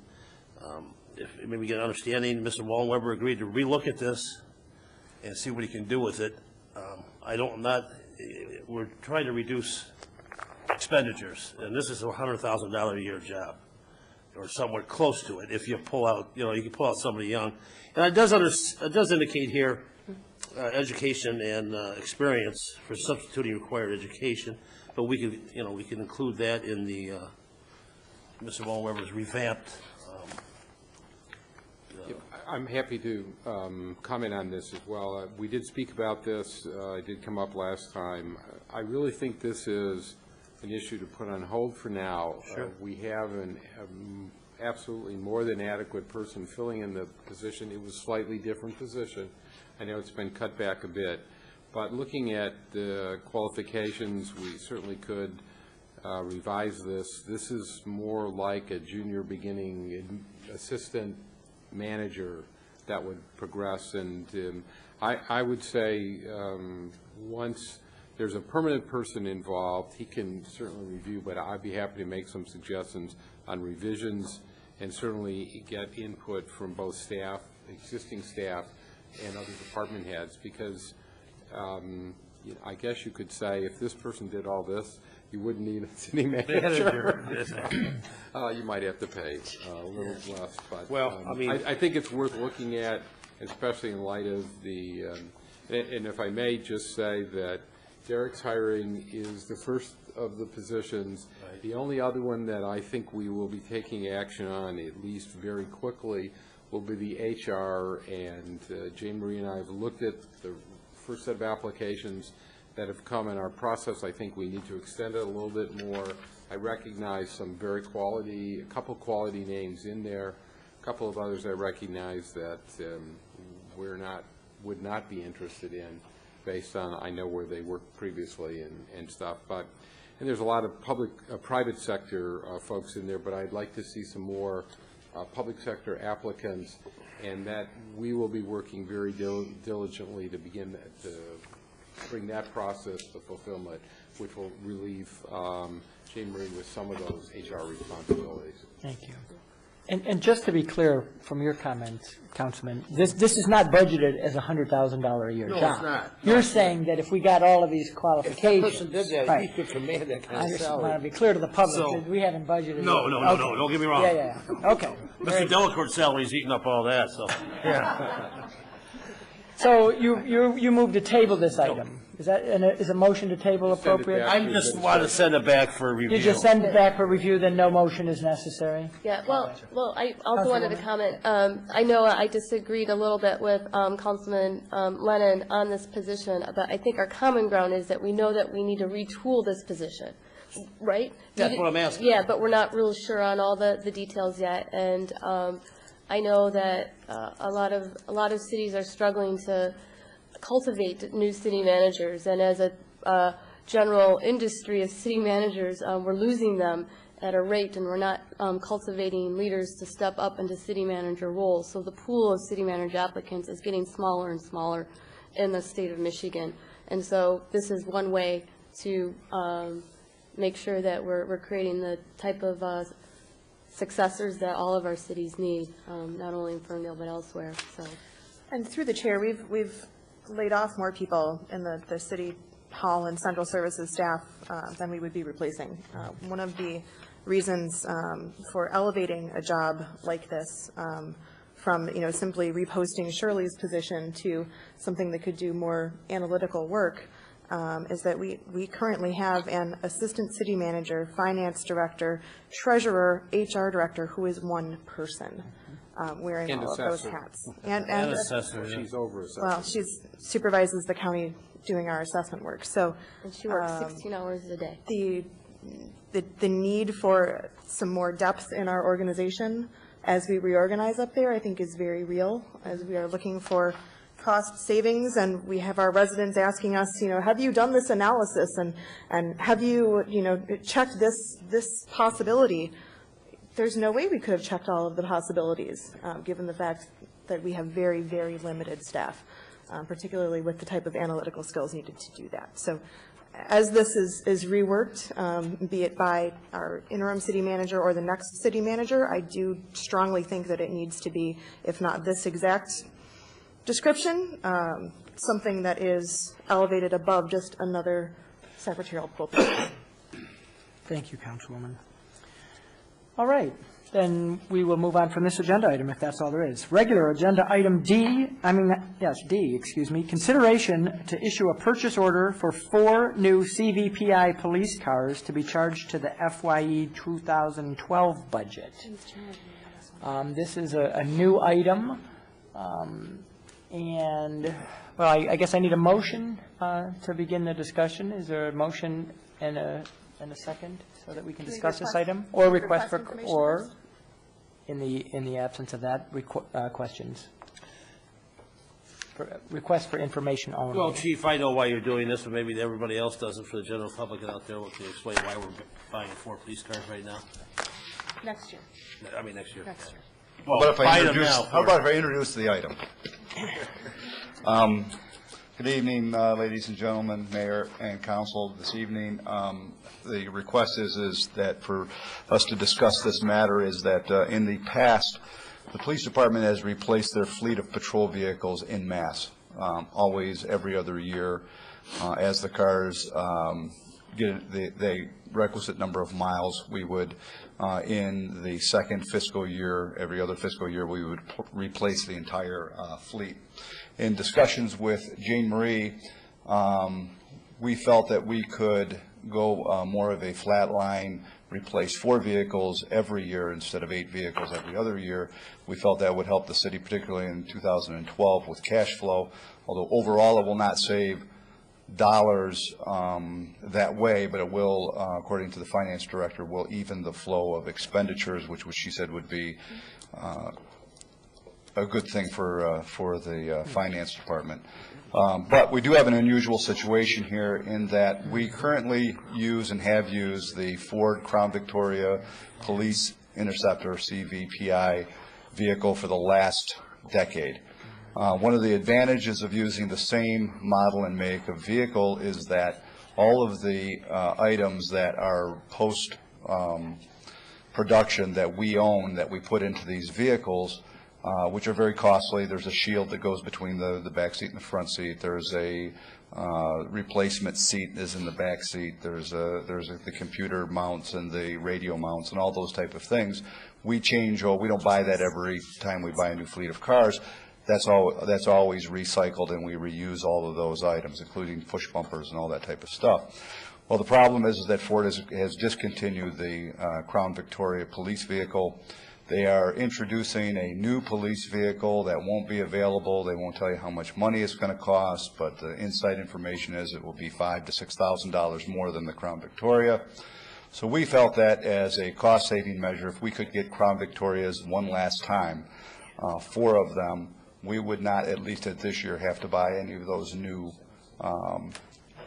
if maybe get an understanding. Mr. Wallenweber agreed to relook at this and see what he can do with it. We're trying to reduce expenditures, and this is a $100,000 a year job, or somewhere close to it. If you pull out, you can pull out somebody young, and it does indicate here education and experience for substituting required education, but we can include that in the Mr. Wallenweber's revamped. I'm happy to comment on this as well. We did speak about this. It did come up last time. I really think this is an issue to put on hold for now. Sure. We have an absolutely more than adequate person filling in the position. It was a slightly different position. I know it's been cut back a bit. But looking at the qualifications, we certainly could revise this. This is more like a junior beginning assistant manager that would progress. And I would say once there's a permanent person involved, he can certainly review, but I'd be happy to make some suggestions on revisions and certainly get input from both staff, existing staff, and other department heads, because I guess you could say if this person did all this, you wouldn't need a city manager. You might have to pay a little less, but well, I think it's worth looking at, especially in light of the, and if I may just say that Derek's hiring is the first of the positions. Right. The only other one that I think we will be taking action on, at least very quickly, will be the HR, and Jane Marie and I have looked at the first set of applications that have come in our process. I think we need to extend it a little bit more. I recognize some very quality, a couple quality names in there, a couple of others I recognize that would not be interested in, based on I know where they worked previously and stuff. But and there's a lot of private sector folks in there, but I'd like to see some more public sector applicants, and that we will be working very diligently to begin to bring that process to fulfillment, which will relieve Jane Marie with some of those HR responsibilities. Thank you. And just to be clear from your comment, Councilman, this is not budgeted as a $100,000 a year job. No, it's not. You're saying that if we got all of these qualifications. If that person did that, right. he could command that kind I of just salary. want to be clear to the public So- that we haven't budgeted. No, don't get me wrong. Yeah. Okay. Mr. Delacourt's salary's eating up all that, so. Yeah. So you moved to table this item. Is a motion to table appropriate? I just want to send it back for review. You just send it back for review, then no motion is necessary? Yeah, well, I also wanted to comment. I know I disagreed a little bit with Councilman Lennon on this position, but I think our common ground is that we know that we need to retool this position, right? That's what I'm asking. Yeah, but we're not real sure on all the details yet, and I know that a lot of cities are struggling to cultivate new city managers, and as a general industry of city managers, we're losing them at a rate, and we're not cultivating leaders to step up into city manager roles. So the pool of city manager applicants is getting smaller and smaller in the state of Michigan. And so this is one way to make sure that we're creating the type of successors that all of our cities need, not only in Ferndale but elsewhere. So, and through the chair, we've laid off more people in the city hall and central services staff than we would be replacing. One of the reasons for elevating a job like this from simply reposting Shirley's position to something that could do more analytical work is that we currently have an assistant city manager, finance director, treasurer, HR director who is one person wearing all of those hats. And assessor. She's over assessor. Well, she supervises the county doing our assessment work. So, and she works 16 hours a day. The need for some more depth in our organization as we reorganize up there, I think, is very real, as we are looking for cost savings, and we have our residents asking us, have you done this analysis, and have you, checked this possibility? There's no way we could have checked all of the possibilities, given the fact that we have very, very limited staff, particularly with the type of analytical skills needed to do that. So as this is reworked, be it by our interim city manager or the next city manager, I do strongly think that it needs to be, if not this exact description, something that is elevated above just another secretarial pulpit. Thank you, Councilwoman. All right, then we will move on from this agenda item, if that's all there is. Regular agenda item D, consideration to issue a purchase order for 4 new CVPI police cars to be charged to the FYE 2012 budget. This is a new item, and, well, I guess I need a motion to begin the discussion. Is there a motion and a second so that we can discuss this item? Or request for, or in the absence of that, questions? Request for information only. Well, Chief, I know why you're doing this, but maybe everybody else doesn't. For the general public out there, can you explain why we're buying 4 police cars right now? Next year. I mean, next year. Next year. Well, how about if I introduce the item? Good evening, ladies and gentlemen, Mayor and Council. This evening, the request is that for us to discuss this matter is that in the past, the police department has replaced their fleet of patrol vehicles en masse, always every other year, as the cars get the requisite number of miles. We would, in the second fiscal year, every other fiscal year, we would replace the entire fleet. In discussions with Jane Marie, we felt that we could go more of a flat line, replace 4 vehicles every year instead of 8 vehicles every other year. We felt that would help the city, particularly in 2012 with cash flow, although overall it will not save dollars that way, but it will, according to the finance director, will even the flow of expenditures, which she said would be a good thing for the finance department. But we do have an unusual situation here in that we currently use and have used the Ford Crown Victoria Police Interceptor CVPI vehicle for the last decade. One of the advantages of using the same model and make of vehicle is that all of the items that are post production that we own, that we put into these vehicles, which are very costly. There's a shield that goes between the back seat and the front seat. There's a replacement seat is in the back seat. There's the computer mounts and the radio mounts and all those type of things. We change, we don't buy that every time we buy a new fleet of cars. That's always recycled, and we reuse all of those items, including push bumpers and all that type of stuff. Well, the problem is that Ford has discontinued the Crown Victoria police vehicle. They are introducing a new police vehicle that won't be available. They won't tell you how much money it's going to cost, but the inside information is it will be $5,000 to $6,000 more than the Crown Victoria. So we felt that as a cost-saving measure, if we could get Crown Victorias one last time, 4 of them, we would not, at least at this year, have to buy any of those new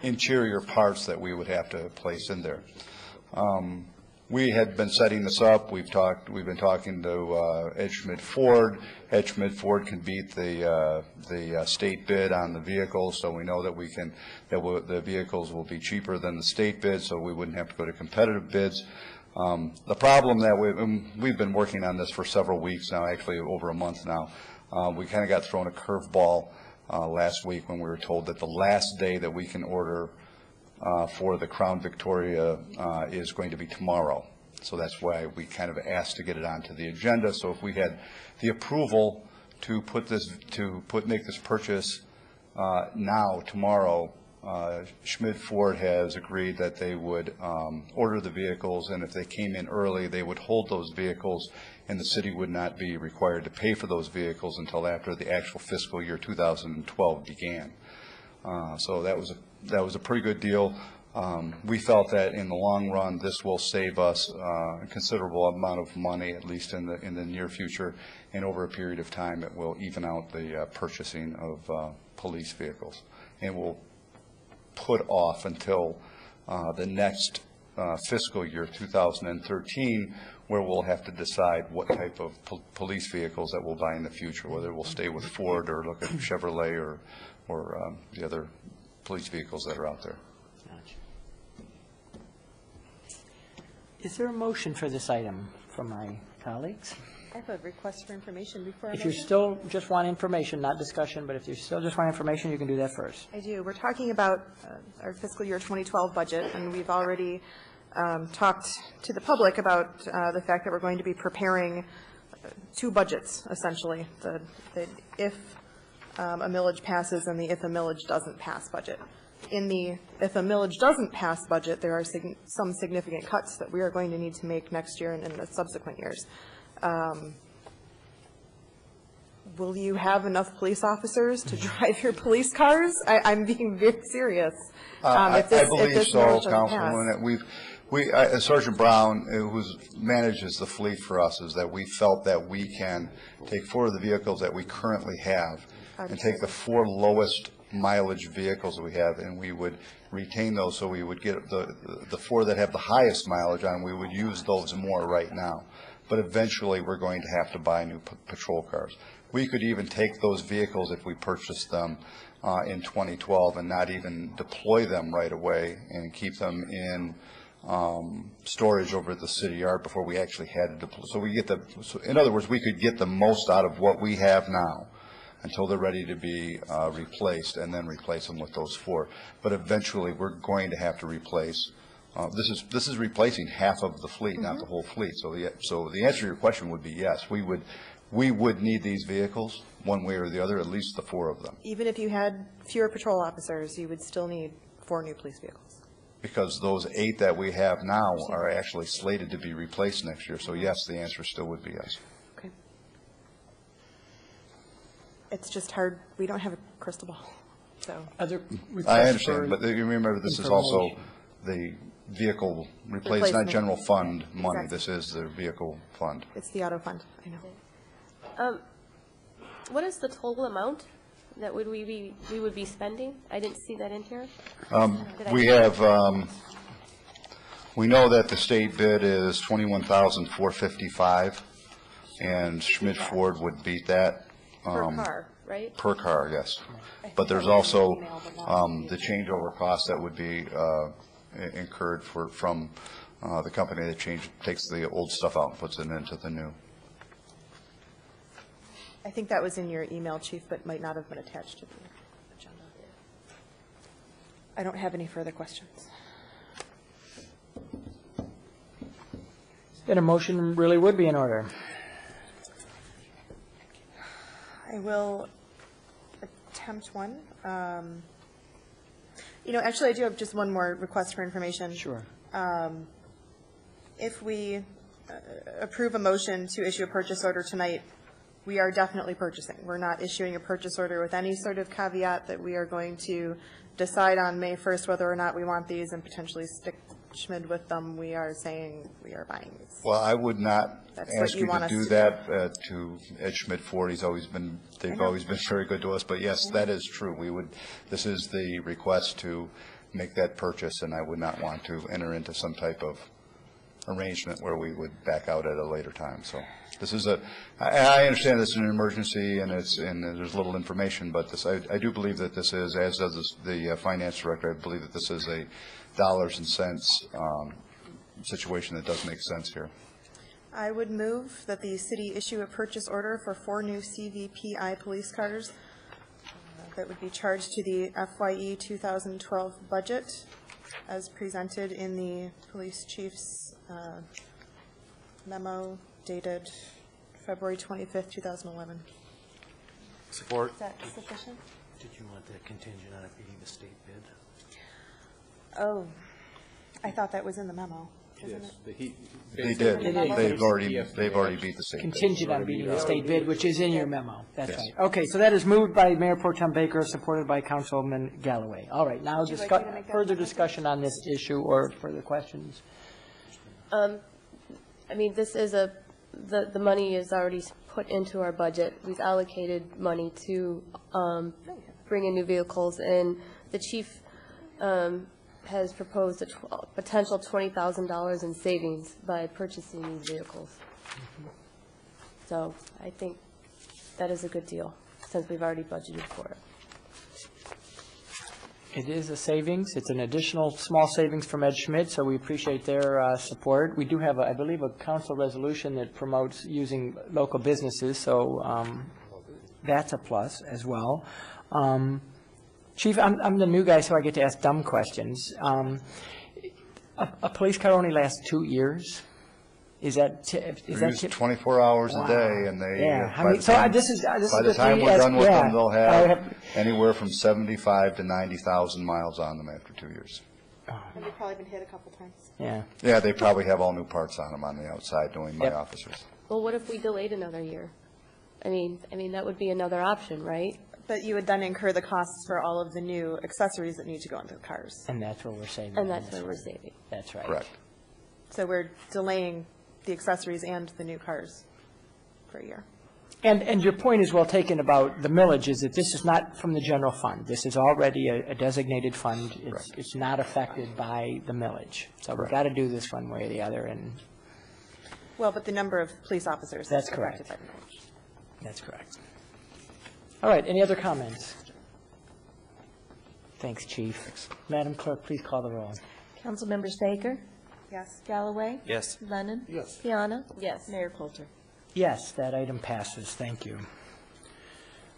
interior parts that we would have to place in there. We had been setting this up. We've been talking to Ed Schmidt Ford. Ed Schmidt Ford can beat the state bid on the vehicles, so we know that the vehicles will be cheaper than the state bid, so we wouldn't have to go to competitive bids. The problem that we've been working on this for several weeks now, actually over a month now. We kind of got thrown a curveball last week when we were told that the last day that we can order for the Crown Victoria is going to be tomorrow. So that's why we kind of asked to get it onto the agenda. So if we had the approval to make this purchase now, tomorrow, Schmidt Ford has agreed that they would order the vehicles, and if they came in early, they would hold those vehicles, and the city would not be required to pay for those vehicles until after the actual fiscal year 2012 began. So that was a pretty good deal. We felt that in the long run, this will save us a considerable amount of money, at least in the near future, and over a period of time, it will even out the purchasing of police vehicles, and will put off until the next fiscal year 2013, where we'll have to decide what type of police vehicles that we'll buy in the future, whether we'll stay with Ford or look at Chevrolet or the other police vehicles that are out there. Is there a motion for this item from my colleagues? I have a request for information before. If you still just want information, not discussion, but if you still just want information, you can do that first. I do. We're talking about our fiscal year 2012 budget, and we've already talked to the public about the fact that we're going to be preparing two budgets, essentially, the if a millage passes and the if a millage doesn't pass budget. In the if a millage doesn't pass budget, there are some significant cuts that we are going to need to make next year and in the subsequent years. Will you have enough police officers to drive your police cars? I'm being very serious. I believe so, Councilwoman. Sergeant Brown, who manages the fleet for us, is that we felt that we can take 4 of the vehicles that we currently have and take the 4 lowest mileage vehicles that we have, and we would retain those, so we would get the 4 that have the highest mileage on. We would use those more right now, but eventually we're going to have to buy new patrol cars. We could even take those vehicles if we purchased them in 2012 and not even deploy them right away and keep them in storage over at the city yard before we actually had to deploy. So in other words, we could get the most out of what we have now until they're ready to be replaced, and then replace them with those 4. But eventually, we're going to have to replace. This is replacing half of the fleet, not the whole fleet. So the answer to your question would be yes. We would need these vehicles one way or the other, at least the 4 of them. Even if you had fewer patrol officers, you would still need 4 new police vehicles. Because those 8 that we have now are actually slated to be replaced next year. So yes, the answer still would be yes. Okay. It's just hard. We don't have a crystal ball. So I understand, but you remember this is also the vehicle replacement, not general fund money. Exactly. This is the vehicle fund. It's the auto fund. I know. What is the total amount that we would be spending? I didn't see that in here. We know that the state bid is $21,455, and Schmidt Ford would beat that. Per car, right? Per car, yes. But there's also the changeover cost that would be incurred from the company that takes the old stuff out and puts it into the new. I think that was in your email, Chief, but might not have been attached to the agenda. I don't have any further questions. Then a motion really would be in order. I will attempt one. Actually, I do have just one more request for information. Sure. If we approve a motion to issue a purchase order tonight, we are definitely purchasing. We're not issuing a purchase order with any sort of caveat that we are going to decide on May 1st whether or not we want these and potentially stick Schmid with them. We are saying we are buying these. Well, I would not ask you to do that to Ed Schmidt Ford. They've always been very good to us. But yes, that is true. This is the request to make that purchase, and I would not want to enter into some type of arrangement where we would back out at a later time. So this is I understand this is an emergency and there's little information, but I do believe that this is, as does the finance director, I believe that this is a dollars and cents situation that does make sense here. I would move that the city issue a purchase order for 4 new CVPI police cars that would be charged to the FYE 2012 budget as presented in the police chief's memo dated February 25th, 2011. Support. Is that sufficient? Did you want that contingent on it being the state bid? Oh, I thought that was in the memo. Isn't it? They did. They've already beat the state bid. Contingent on beating the state bid, which is in your memo. That's Yes. right. Okay, so that is moved by Mayor Pro Tem Baker, supported by Councilman Galloway. All right, now further discussion on this issue or further questions? I mean, this is the money is already put into our budget. We've allocated money to bring in new vehicles, and the chief has proposed a potential $20,000 in savings by purchasing these vehicles. So I think that is a good deal, since we've already budgeted for it. It is a savings. It's an additional small savings from Ed Schmidt, so we appreciate their support. We do have, I believe, a council resolution that promotes using local businesses, so that's a plus as well. Chief, I'm the new guy, so I get to ask dumb questions. A police car only lasts 2 years? Is that They're used 24 hours a day, and they, yeah. by the time we're done with them, they'll have anywhere from 75 to 90,000 miles on them after 2 years. And they've probably been hit a couple times. Yeah. Yeah, they probably have all new parts on them on the outside, knowing my officers. Well, what if we delayed another year? I mean, that would be another option, right? But you would then incur the costs for all of the new accessories that need to go into the cars. And that's what we're saving. And that's what we're saving. That's right. Correct. So we're delaying the accessories and the new cars for a year. And your point is well taken about the millage, is that this is not from the general fund. This is already a designated fund. It's not affected by the millage. So we've got to do this one way or the other, and Well, but the number of police officers. That's is correct. affected by the millage. that's correct. All right, any other comments? Thanks, Chief. Madam Clerk, please call the roll. Councilmembers Baker? Yes. Galloway? Yes. Lennon? Yes. Piana? Yes. Mayor Coulter? Yes, that item passes. Thank you.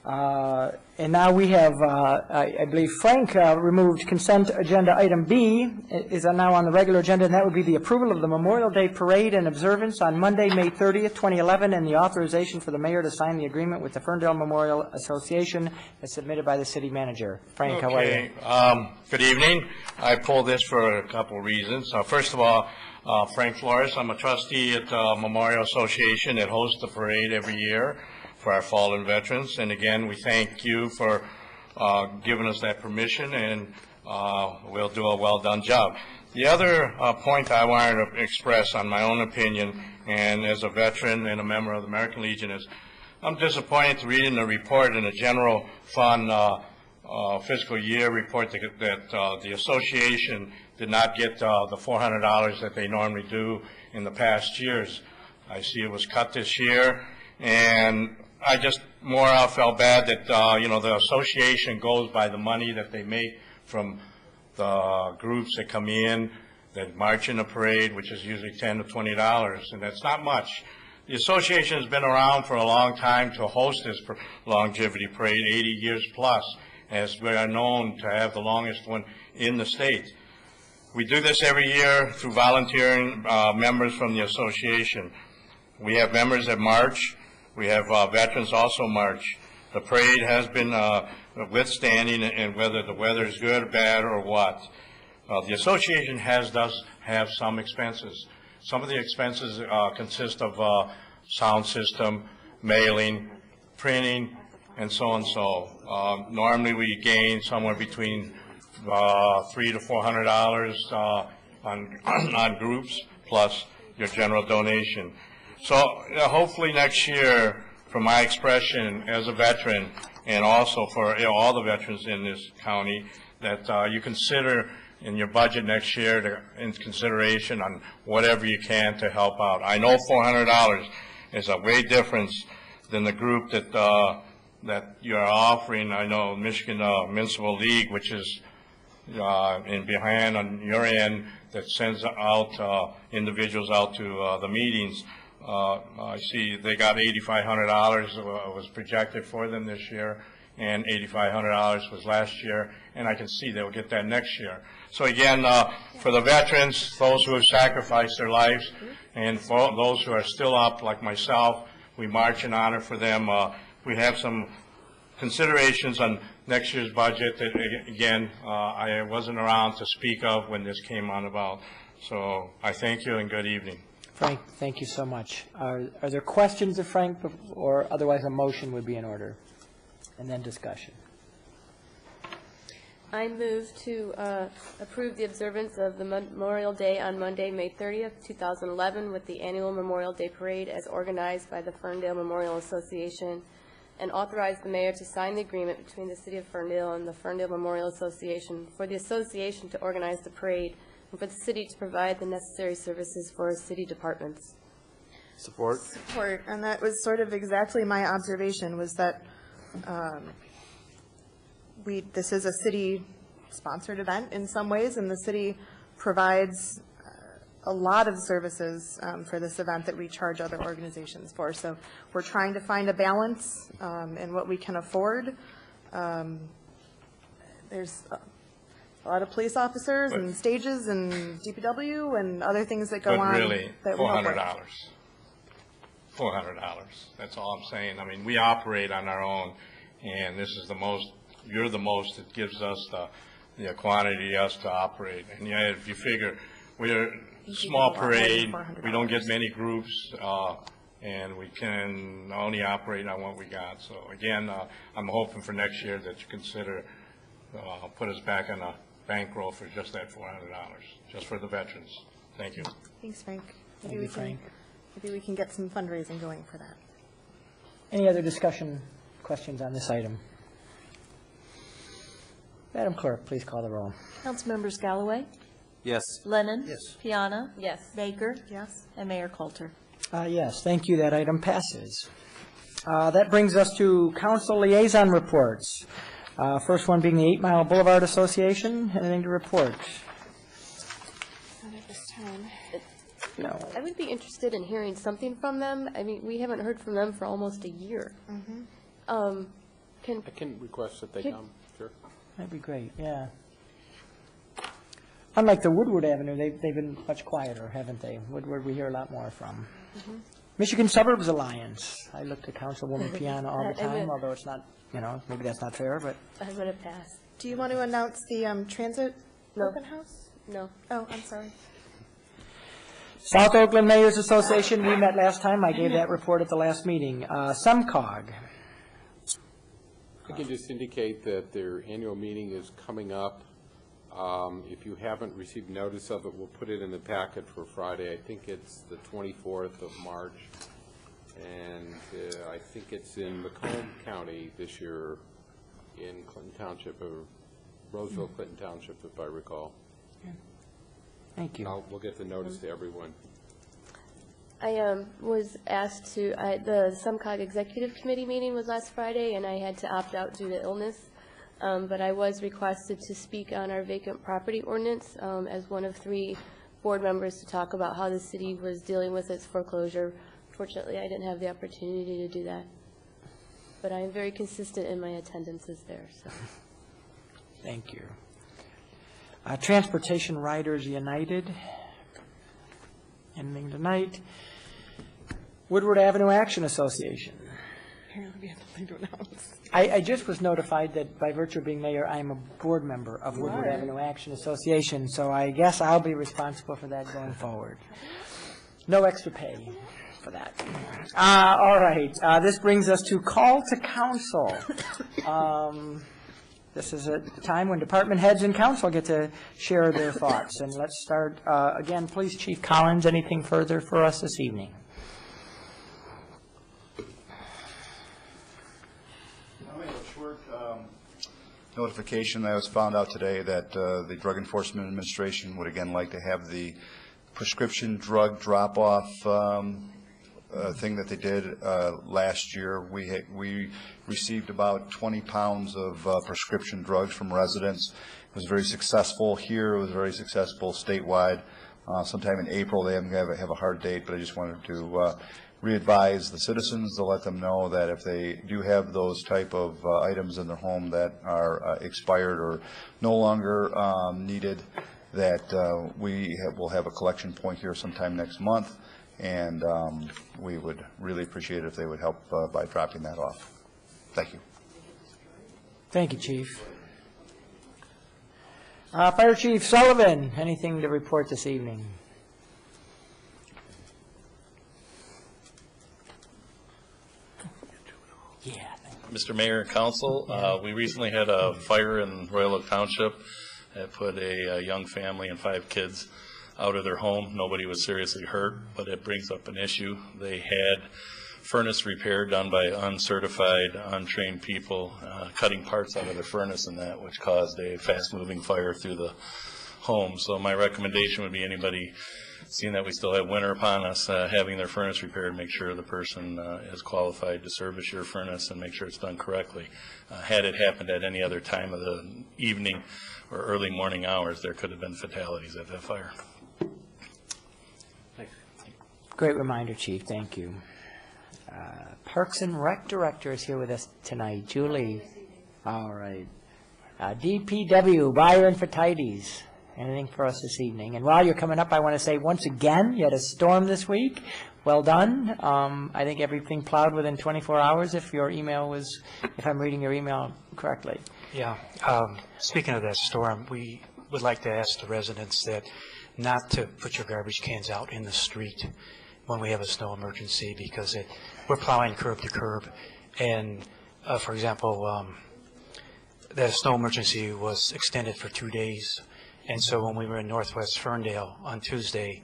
And now we have, I believe Frank removed consent agenda item B, is now on the regular agenda, and that would be the approval of the Memorial Day Parade and observance on Monday, May 30th, 2011, and the authorization for the mayor to sign the agreement with the Ferndale Memorial Association as submitted by the city manager. Frank, how are you? Good evening. I pulled this for a couple of reasons. First of all, Frank Flores, I'm a trustee at the Memorial Association that hosts the parade every year for our fallen veterans. And again, we thank you for giving us that permission, and we'll do a well-done job. The other point I wanted to express on my own opinion, and as a veteran and a member of the American Legion, is I'm disappointed reading the report in the general fund fiscal year report that the association did not get the $400 that they normally do in the past years. I see it was cut this year, and I just felt bad that, the association goes by the money that they make from the groups that come in, that march in the parade, which is usually $10 to $20, and that's not much. The association has been around for a long time to host this longevity parade, 80 years plus, as we are known to have the longest one in the state. We do this every year through volunteering members from the association. We have members that march. We have veterans also march. The parade has been withstanding, and whether the weather is good, bad, or what. The association does have some expenses. Some of the expenses consist of sound system, mailing, printing, and so and so. Normally we gain somewhere between $300 to $400 on groups, plus your general donation. So hopefully next year, for my expression as a veteran, and also for all the veterans in this county, that you consider in your budget next year in consideration on whatever you can to help out. I know $400 is a way difference than the group that you're offering. I know Michigan Municipal League, which is in behind on your end, that sends out individuals out to the meetings. I see they got $8,500 was projected for them this year, and $8,500 was last year, and I can see they'll get that next year. So again, for the veterans, those who have sacrificed their lives, and for those who are still up, like myself, we march in honor for them. We have some considerations on next year's budget that, again, I wasn't around to speak of when this came on about. So I thank you and good evening. Frank, thank you so much. Are there questions of Frank, or otherwise a motion would be in order? And then discussion. I move to approve the observance of the Memorial Day on Monday, May 30th, 2011, with the annual Memorial Day Parade as organized by the Ferndale Memorial Association, and authorize the mayor to sign the agreement between the City of Ferndale and the Ferndale Memorial Association for the association to organize the parade and for the city to provide the necessary services for city departments. Support. Support, and that was sort of exactly my observation, was that this is a city-sponsored event in some ways, and the city provides a lot of services for this event that we charge other organizations for. So we're trying to find a balance in what we can afford. There's a lot of police officers and stages and DPW and other things that go on. But really, that we help with. $400. That's all I'm saying. I mean, we operate on our own, and this is the most, you're the most that gives us the quantity us to operate. And yeah, if you figure we're a small parade, we don't get many groups, and we can only operate on what we got. So again, I'm hoping for next year that you consider put us back on a bankroll for just that $400, just for the veterans. Thank you. Thanks, Frank. Thank you, Frank. Maybe we can get some fundraising going for that. Any other discussion, questions on this item? Madam Clerk, please call the roll. Councilmembers Galloway? Yes. Lennon? Yes. Piana? Yes. Baker? Yes. And Mayor Coulter. Yes, thank you. That item passes. That brings us to council liaison reports. First one being the 8 Mile Boulevard Association. Anything to report? Not at this time. No. I would be interested in hearing something from them. I mean, we haven't heard from them for almost a year. I can request that they come, sure. That'd be great, yeah. Unlike the Woodward Avenue, they've been much quieter, haven't they? Woodward, we hear a lot more from. Michigan Suburbs Alliance. I look to Councilwoman Piana all the time, although it's not, maybe that's not fair, but. I'm going to pass. Do you want to announce the transit open house? No. Oh, I'm sorry. South Oakland Mayors Association, we met last time. I gave that report at the last meeting. SEMCOG. I can just indicate that their annual meeting is coming up. If you haven't received notice of it, we'll put it in the packet for Friday. I think it's the 24th of March, and I think it's in Macomb County this year in Clinton Township, or Roseville, Clinton Township, if I recall. Thank you. We'll get the notice to everyone. I was asked to, the SEMCOG Executive Committee meeting was last Friday, and I had to opt out due to illness. But I was requested to speak on our vacant property ordinance as one of 3 board members to talk about how the city was dealing with its foreclosure. Fortunately, I didn't have the opportunity to do that. But I am very consistent in my attendances there. So. Thank you. Transportation Riders United. Ending tonight. Woodward Avenue Action Association. Apparently we have nothing to announce. I just was notified that by virtue of being mayor, I am a board member of Woodward Avenue Action Association, so I guess I'll be responsible for that going forward. No extra pay for that. All right. This brings us to call to council. This is a time when department heads and council get to share their thoughts. And let's start, again, please, Chief Collins, anything further for us this evening? notification that I was found out today that the Drug Enforcement Administration would again like to have the prescription drug drop-off thing that they did last year. We received about 20 pounds of prescription drugs from residents. It was very successful here. It was very successful statewide. Sometime in April, they have a hard date, but I just wanted to re-advise the citizens to let them know that if they do have those type of items in their home that are expired or no longer needed, that will have a collection point here sometime next month, and we would really appreciate it if they would help by dropping that off. Thank you. Thank you, Chief. Fire Chief Sullivan, anything to report this evening? Yeah. Mr. Mayor and Council, we recently had a fire in Royal Oak Township that put a young family and 5 kids out of their home. Nobody was seriously hurt, but it brings up an issue. They had furnace repair done by uncertified, untrained people, cutting parts out of the furnace and that, which caused a fast-moving fire through the home. So my recommendation would be anybody seeing that we still have winter upon us, having their furnace repaired, make sure the person is qualified to service your furnace and make sure it's done correctly. Had it happened at any other time of the evening or early morning hours, there could have been fatalities at that fire. Great reminder, Chief. Thank you. Parks and Rec Director is here with us tonight. Julie. All right. DPW, Byron Fatides. Anything for us this evening? And while you're coming up, I want to say once again, you had a storm this week. Well done. I think everything plowed within 24 hours if I'm reading your email correctly. Yeah. Speaking of that storm, we would like to ask the residents that not to put your garbage cans out in the street when we have a snow emergency, because we're plowing curb to curb. And, for example, the snow emergency was extended for 2 days. And so when we were in Northwest Ferndale on Tuesday,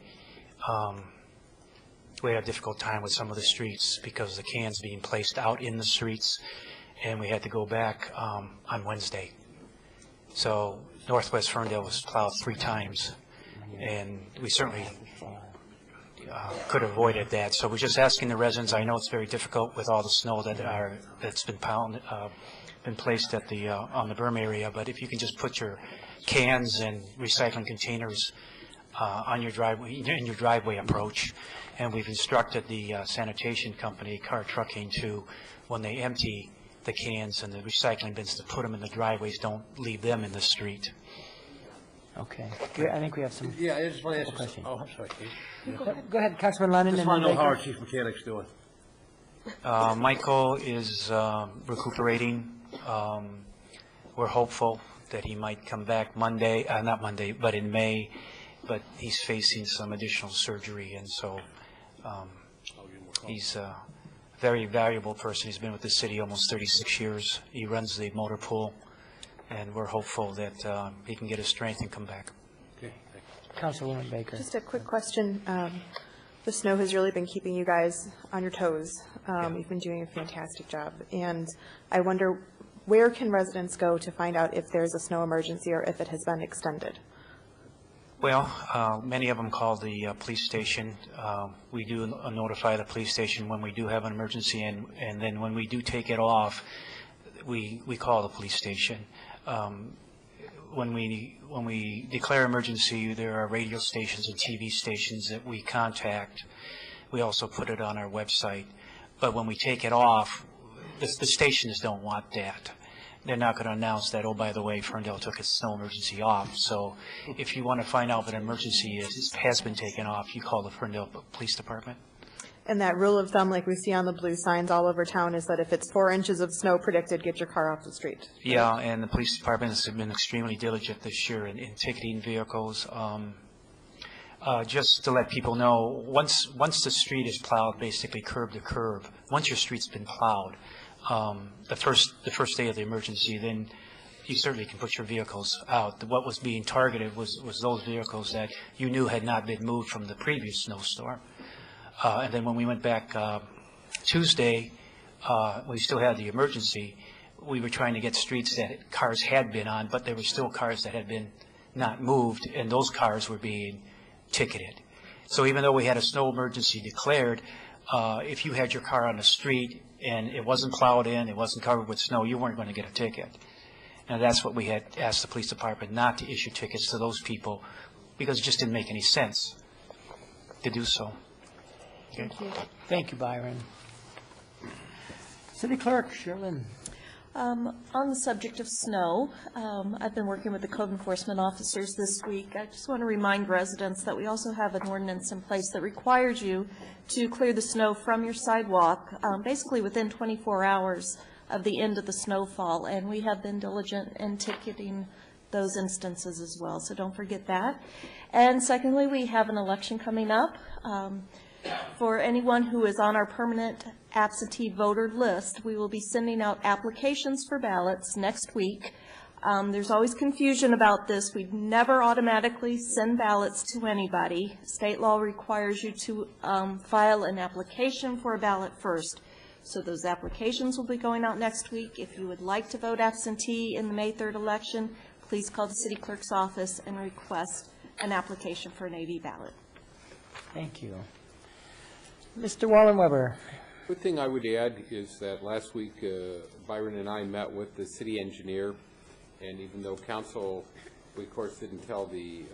we had a difficult time with some of the streets because the cans being placed out in the streets, and we had to go back on Wednesday. So Northwest Ferndale was plowed 3 times, and we certainly could have avoided that. So we're just asking the residents. I know it's very difficult with all the snow that's been placed at on the berm area, but if you can just put your cans and recycling containers on your driveway, in your driveway approach. And we've instructed the sanitation company, Car Trucking, to, when they empty the cans and the recycling bins, to put them in the driveways. Don't leave them in the street. Okay. I think we have some. Yeah, I just want to ask you question. Oh, I'm sorry, Keith. Go ahead, Councilman Lennon. Just want to know how our chief mechanic's doing. Michael is recuperating. We're hopeful that he might come back Monday, not Monday, but in May, but he's facing some additional surgery, and so he's a very valuable person. He's been with the city almost 36 years. He runs the motor pool, and we're hopeful that he can get his strength and come back. Okay. Councilwoman Baker. Just a quick question. The snow has really been keeping you guys on your toes. You've been doing a fantastic job, and I wonder, where can residents go to find out if there's a snow emergency or if it has been extended? Well, many of them call the police station. We do notify the police station when we do have an emergency, and then when we do take it off, we call the police station. When we declare emergency, there are radio stations and TV stations that we contact. We also put it on our website. But when we take it off, the stations don't want that. They're not going to announce that, oh, by the way, Ferndale took its snow emergency off. So if you want to find out what an emergency has been taken off, you call the Ferndale Police Department. And that rule of thumb, like we see on the blue signs all over town, is that if it's 4 inches of snow predicted, get your car off the street. Yeah, and the police department has been extremely diligent this year in ticketing vehicles. Just to let people know, once the street is plowed, basically curb to curb, once your street's been plowed, the first day of the emergency, then you certainly can put your vehicles out. What was being targeted was those vehicles that you knew had not been moved from the previous snowstorm. And then when we went back Tuesday, we still had the emergency, we were trying to get streets that cars had been on, but there were still cars that had been not moved, and those cars were being ticketed. So even though we had a snow emergency declared, if you had your car on the street and it wasn't plowed in, it wasn't covered with snow, you weren't going to get a ticket. And that's what we had asked the police department not to issue tickets to those people, because it just didn't make any sense to do so. Okay. Thank you. Thank you, Byron. City Clerk, Sherilyn. On the subject of snow, I've been working with the code enforcement officers this week. I just want to remind residents that we also have an ordinance in place that requires you to clear the snow from your sidewalk, basically within 24 hours of the end of the snowfall, and we have been diligent in ticketing those instances as well, so don't forget that. And secondly, we have an election coming up. For anyone who is on our permanent absentee voter list, we will be sending out applications for ballots next week. There's always confusion about this. We never automatically send ballots to anybody. State law requires you to file an application for a ballot first. So those applications will be going out next week. If you would like to vote absentee in the May 3rd election, please call the city clerk's office and request an application for an AV ballot. Thank you. Mr. Wallenweber. Good thing I would add is that last week Byron and I met with the city engineer, and even though council, we of course didn't tell the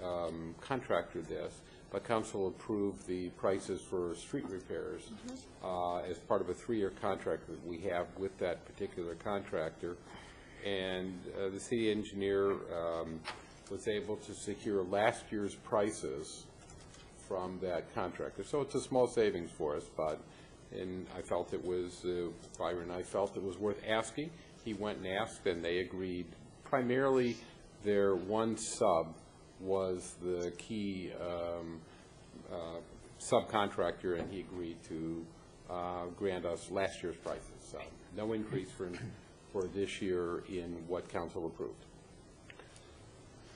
contractor this, but council approved the prices for street repairs as part of a 3-year contract that we have with that particular contractor. And the city engineer was able to secure last year's prices from that contractor. So it's a small savings for us, but I felt it was, Byron and I felt it was worth asking. He went and asked, and they agreed. Primarily, their one sub was the key subcontractor, and he agreed to grant us last year's prices. So no increase for this year in what council approved.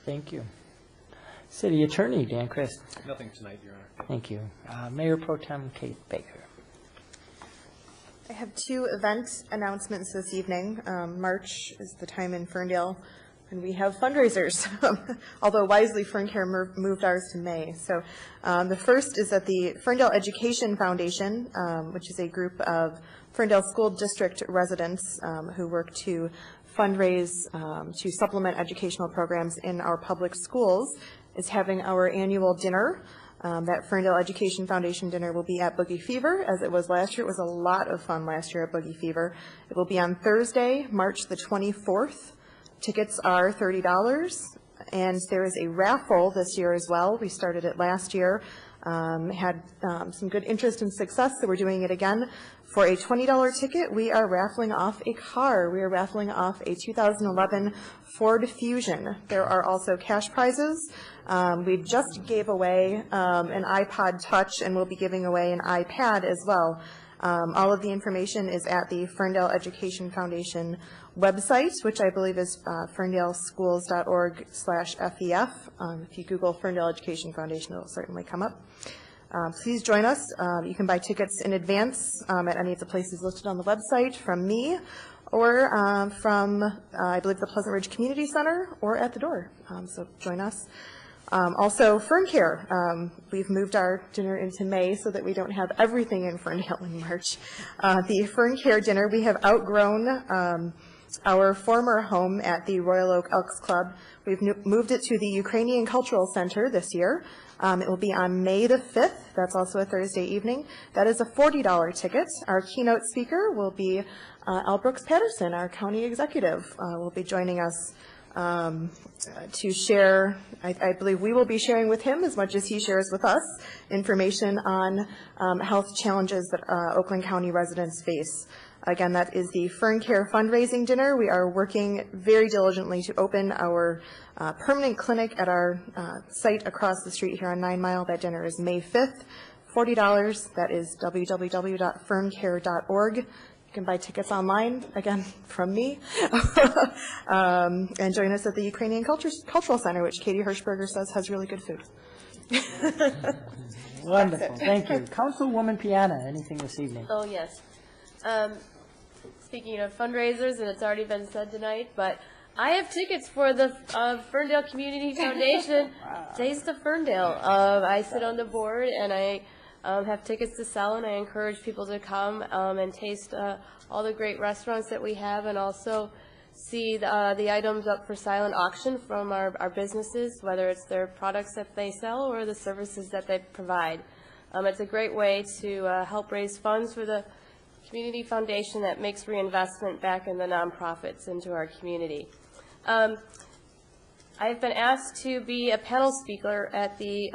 Thank you. City Attorney Dan Christ. Nothing tonight, Your Honor. Thank you. Mayor Pro Tem Kate Baker. I have 2 event announcements this evening. March is the time in Ferndale when we have fundraisers, although wisely FernCare moved ours to May. So the first is at the Ferndale Education Foundation, which is a group of Ferndale School District residents who work to fundraise to supplement educational programs in our public schools, is having our annual dinner. That Ferndale Education Foundation dinner will be at Boogie Fever, as it was last year. It was a lot of fun last year at Boogie Fever. It will be on Thursday, March the 24th. Tickets are $30, and there is a raffle this year as well. We started it last year, had some good interest and success, so we're doing it again. For a $20 ticket, we are raffling off a car. We are raffling off a 2011 Ford Fusion. There are also cash prizes. We just gave away an iPod Touch, and we'll be giving away an iPad as well. All of the information is at the Ferndale Education Foundation website, which I believe is ferndaleschools.org/FEF. If you Google Ferndale Education Foundation, it will certainly come up. Please join us. You can buy tickets in advance at any of the places listed on the website from me or from, I believe, the Pleasant Ridge Community Center or at the door. So join us. Also, FernCare. We've moved our dinner into May so that we don't have everything in Ferndale in March. The FernCare dinner, we have outgrown our former home at the Royal Oak Elks Club. We've moved it to the Ukrainian Cultural Center this year. It will be on May the 5th. That's also a Thursday evening. That is a $40 ticket. Our keynote speaker will be Al Brooks Patterson, our county executive, will be joining us to share. I believe we will be sharing with him, as much as he shares with us, information on health challenges that Oakland County residents face. Again, that is the FernCare fundraising dinner. We are working very diligently to open our permanent clinic at our site across the street here on 9 Mile. That dinner is May 5th, $40. That is www.ferncare.org. You can buy tickets online, again, from me. And join us at the Ukrainian Cultural Center, which Katie Hirschberger says has really good food. Wonderful. Thank you. Councilwoman Piana, anything this evening? Oh, yes. speaking of fundraisers, and it's already been said tonight, but I have tickets for the Ferndale Community Foundation Taste of Ferndale. I sit on the board, and I have tickets to sell, and I encourage people to come and taste all the great restaurants that we have, and also see the items up for silent auction from our businesses, whether it's their products that they sell or the services that they provide. It's a great way to help raise funds for the Community Foundation that makes reinvestment back in the nonprofits into our community. I've been asked to be a panel speaker at the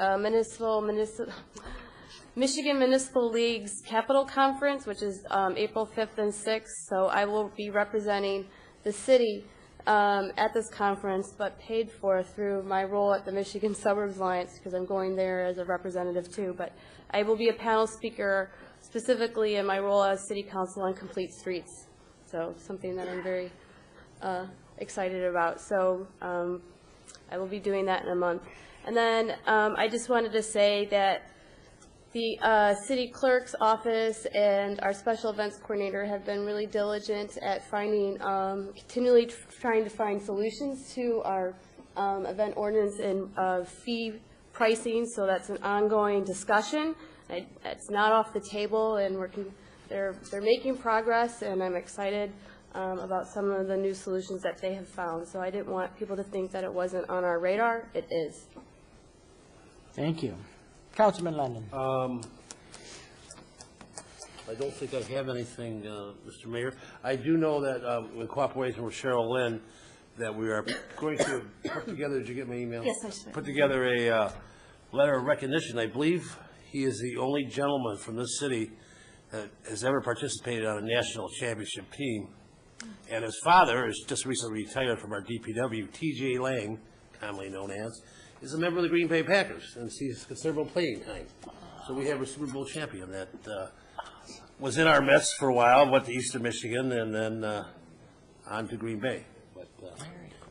Michigan Municipal League's Capital Conference, which is April 5th and 6th, so I will be representing the city at this conference, but paid for through my role at the Michigan Suburbs Alliance, because I'm going there as a representative too. But I will be a panel speaker specifically in my role as City Council on Complete Streets, so something that I'm very excited about. So I will be doing that in a month. And then I just wanted to say that the city clerk's office and our special events coordinator have been really diligent at finding, continually trying to find solutions to our event ordinance and fee pricing. So that's an ongoing discussion. It's not off the table, and they're making progress, and I'm excited about some of the new solutions that they have found. So I didn't want people to think that it wasn't on our radar. It is. Thank you. Councilman Lennon. I don't think I have anything, Mr. Mayor. I do know that in cooperation with Cheryl Lynn, that we are going to put together, did you get my email? Yes, I did. Put together a letter of recognition. I believe he is the only gentleman from this city that has ever participated on a national championship team. And his father is just recently retired from our DPW, T.J. Lang, commonly known as, is a member of the Green Bay Packers and sees considerable playing time. So we have a Super Bowl champion that was in our midst for a while, went to Eastern Michigan, and then on to Green Bay. But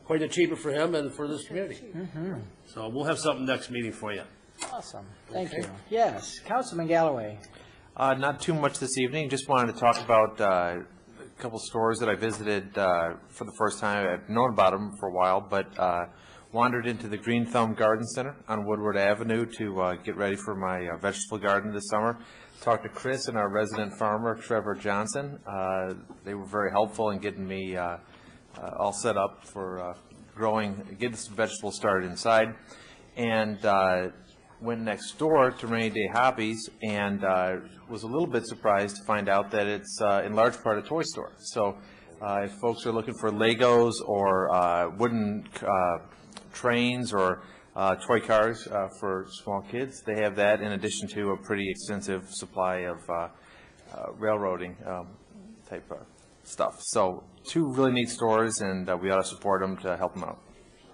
quite an achievement for him and for this community. Mm-hmm. So we'll have something next meeting for you. Awesome. Thank Okay. you. Yes, Councilman Galloway. Not too much this evening. Just wanted to talk about a couple stores that I visited for the first time. I've known about them for a while, but wandered into the Green Thumb Garden Center on Woodward Avenue to get ready for my vegetable garden this summer. Talked to Chris and our resident farmer, Trevor Johnson. They were very helpful in getting me all set up for getting some vegetables started inside. And went next door to Rainy Day Hobbies and was a little bit surprised to find out that it's in large part a toy store. So if folks are looking for Legos or wooden trains or toy cars for small kids, they have that in addition to a pretty extensive supply of railroading type of stuff. So two really neat stores, and we ought to support them to help them out.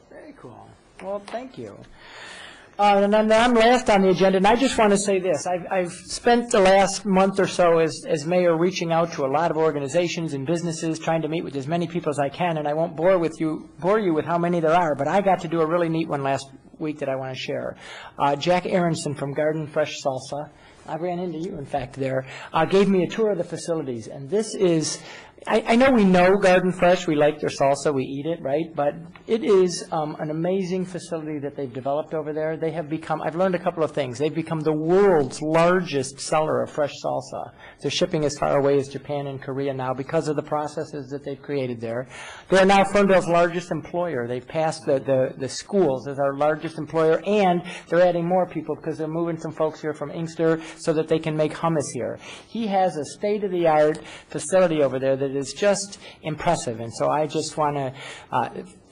Very cool. Well, thank you. And then I'm last on the agenda, and I just want to say this. I've spent the last month or so as mayor reaching out to a lot of organizations and businesses, trying to meet with as many people as I can, and I won't bore you with how many there are, but I got to do a really neat one last week that I want to share. Jack Aronson from Garden Fresh Salsa, I ran into you, in fact, there, gave me a tour of the facilities, and this is, I know we know Garden Fresh, we like their salsa, we eat it, right? But it is an amazing facility that they've developed over there. They have become, I've learned a couple of things. They've become the world's largest seller of fresh salsa. They're shipping as far away as Japan and Korea now because of the processes that they've created there. They're now Ferndale's largest employer. They've passed the schools as our largest employer, and they're adding more people because they're moving some folks here from Inkster so that they can make hummus here. He has a state-of-the-art facility over there that is just impressive, and so I just want to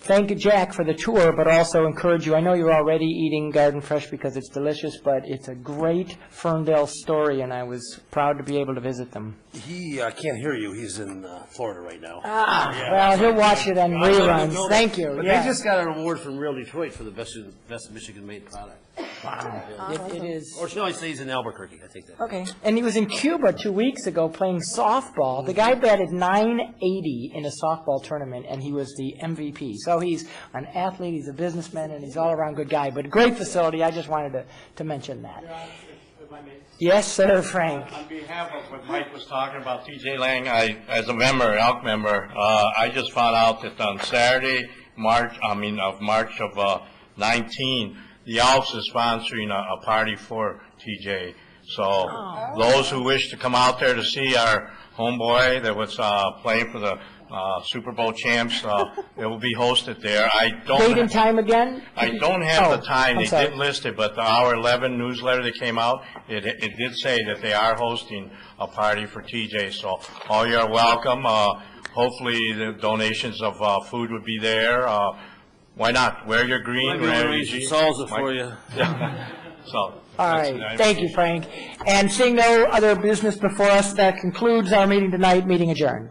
thank Jack for the tour, but also encourage you. I know you're already eating Garden Fresh because it's delicious, but it's a great Ferndale story, and I was proud to be able to visit them. He can't hear you. He's in Florida right now. Yeah. Well, he'll watch it on reruns. Thank you. But Yeah. they just got an award from Real Detroit for the best Michigan-made product. Wow. It is. Or shall I say he's in Albuquerque, I think that. Okay. And he was in Cuba 2 weeks ago playing softball. The guy batted .980 in a softball tournament, and he was the MVP. So he's an athlete, he's a businessman, and he's all-around good guy. But great facility. I just wanted to mention that. Yes, sir, Frank. On behalf of what Mike was talking about, TJ Lang, as a member, ALC member, I just found out that on Saturday, March of 19, the ALCS is sponsoring a party for TJ. So those who wish to come out there to see our homeboy that was playing for the Super Bowl champs, it will be hosted there. Date and time again? I don't have the time. I'm They sorry. didn't list it, but the Hour 11 newsletter that came out, it did say that they are hosting a party for TJ. So all you are welcome. Hopefully the donations of food would be there. Why not? Wear your green. Maybe we'll arrange some salsa for you. Yeah. So. All that's right, nice. thank you, Frank. And seeing no other business before us, that concludes our meeting tonight. Meeting adjourned.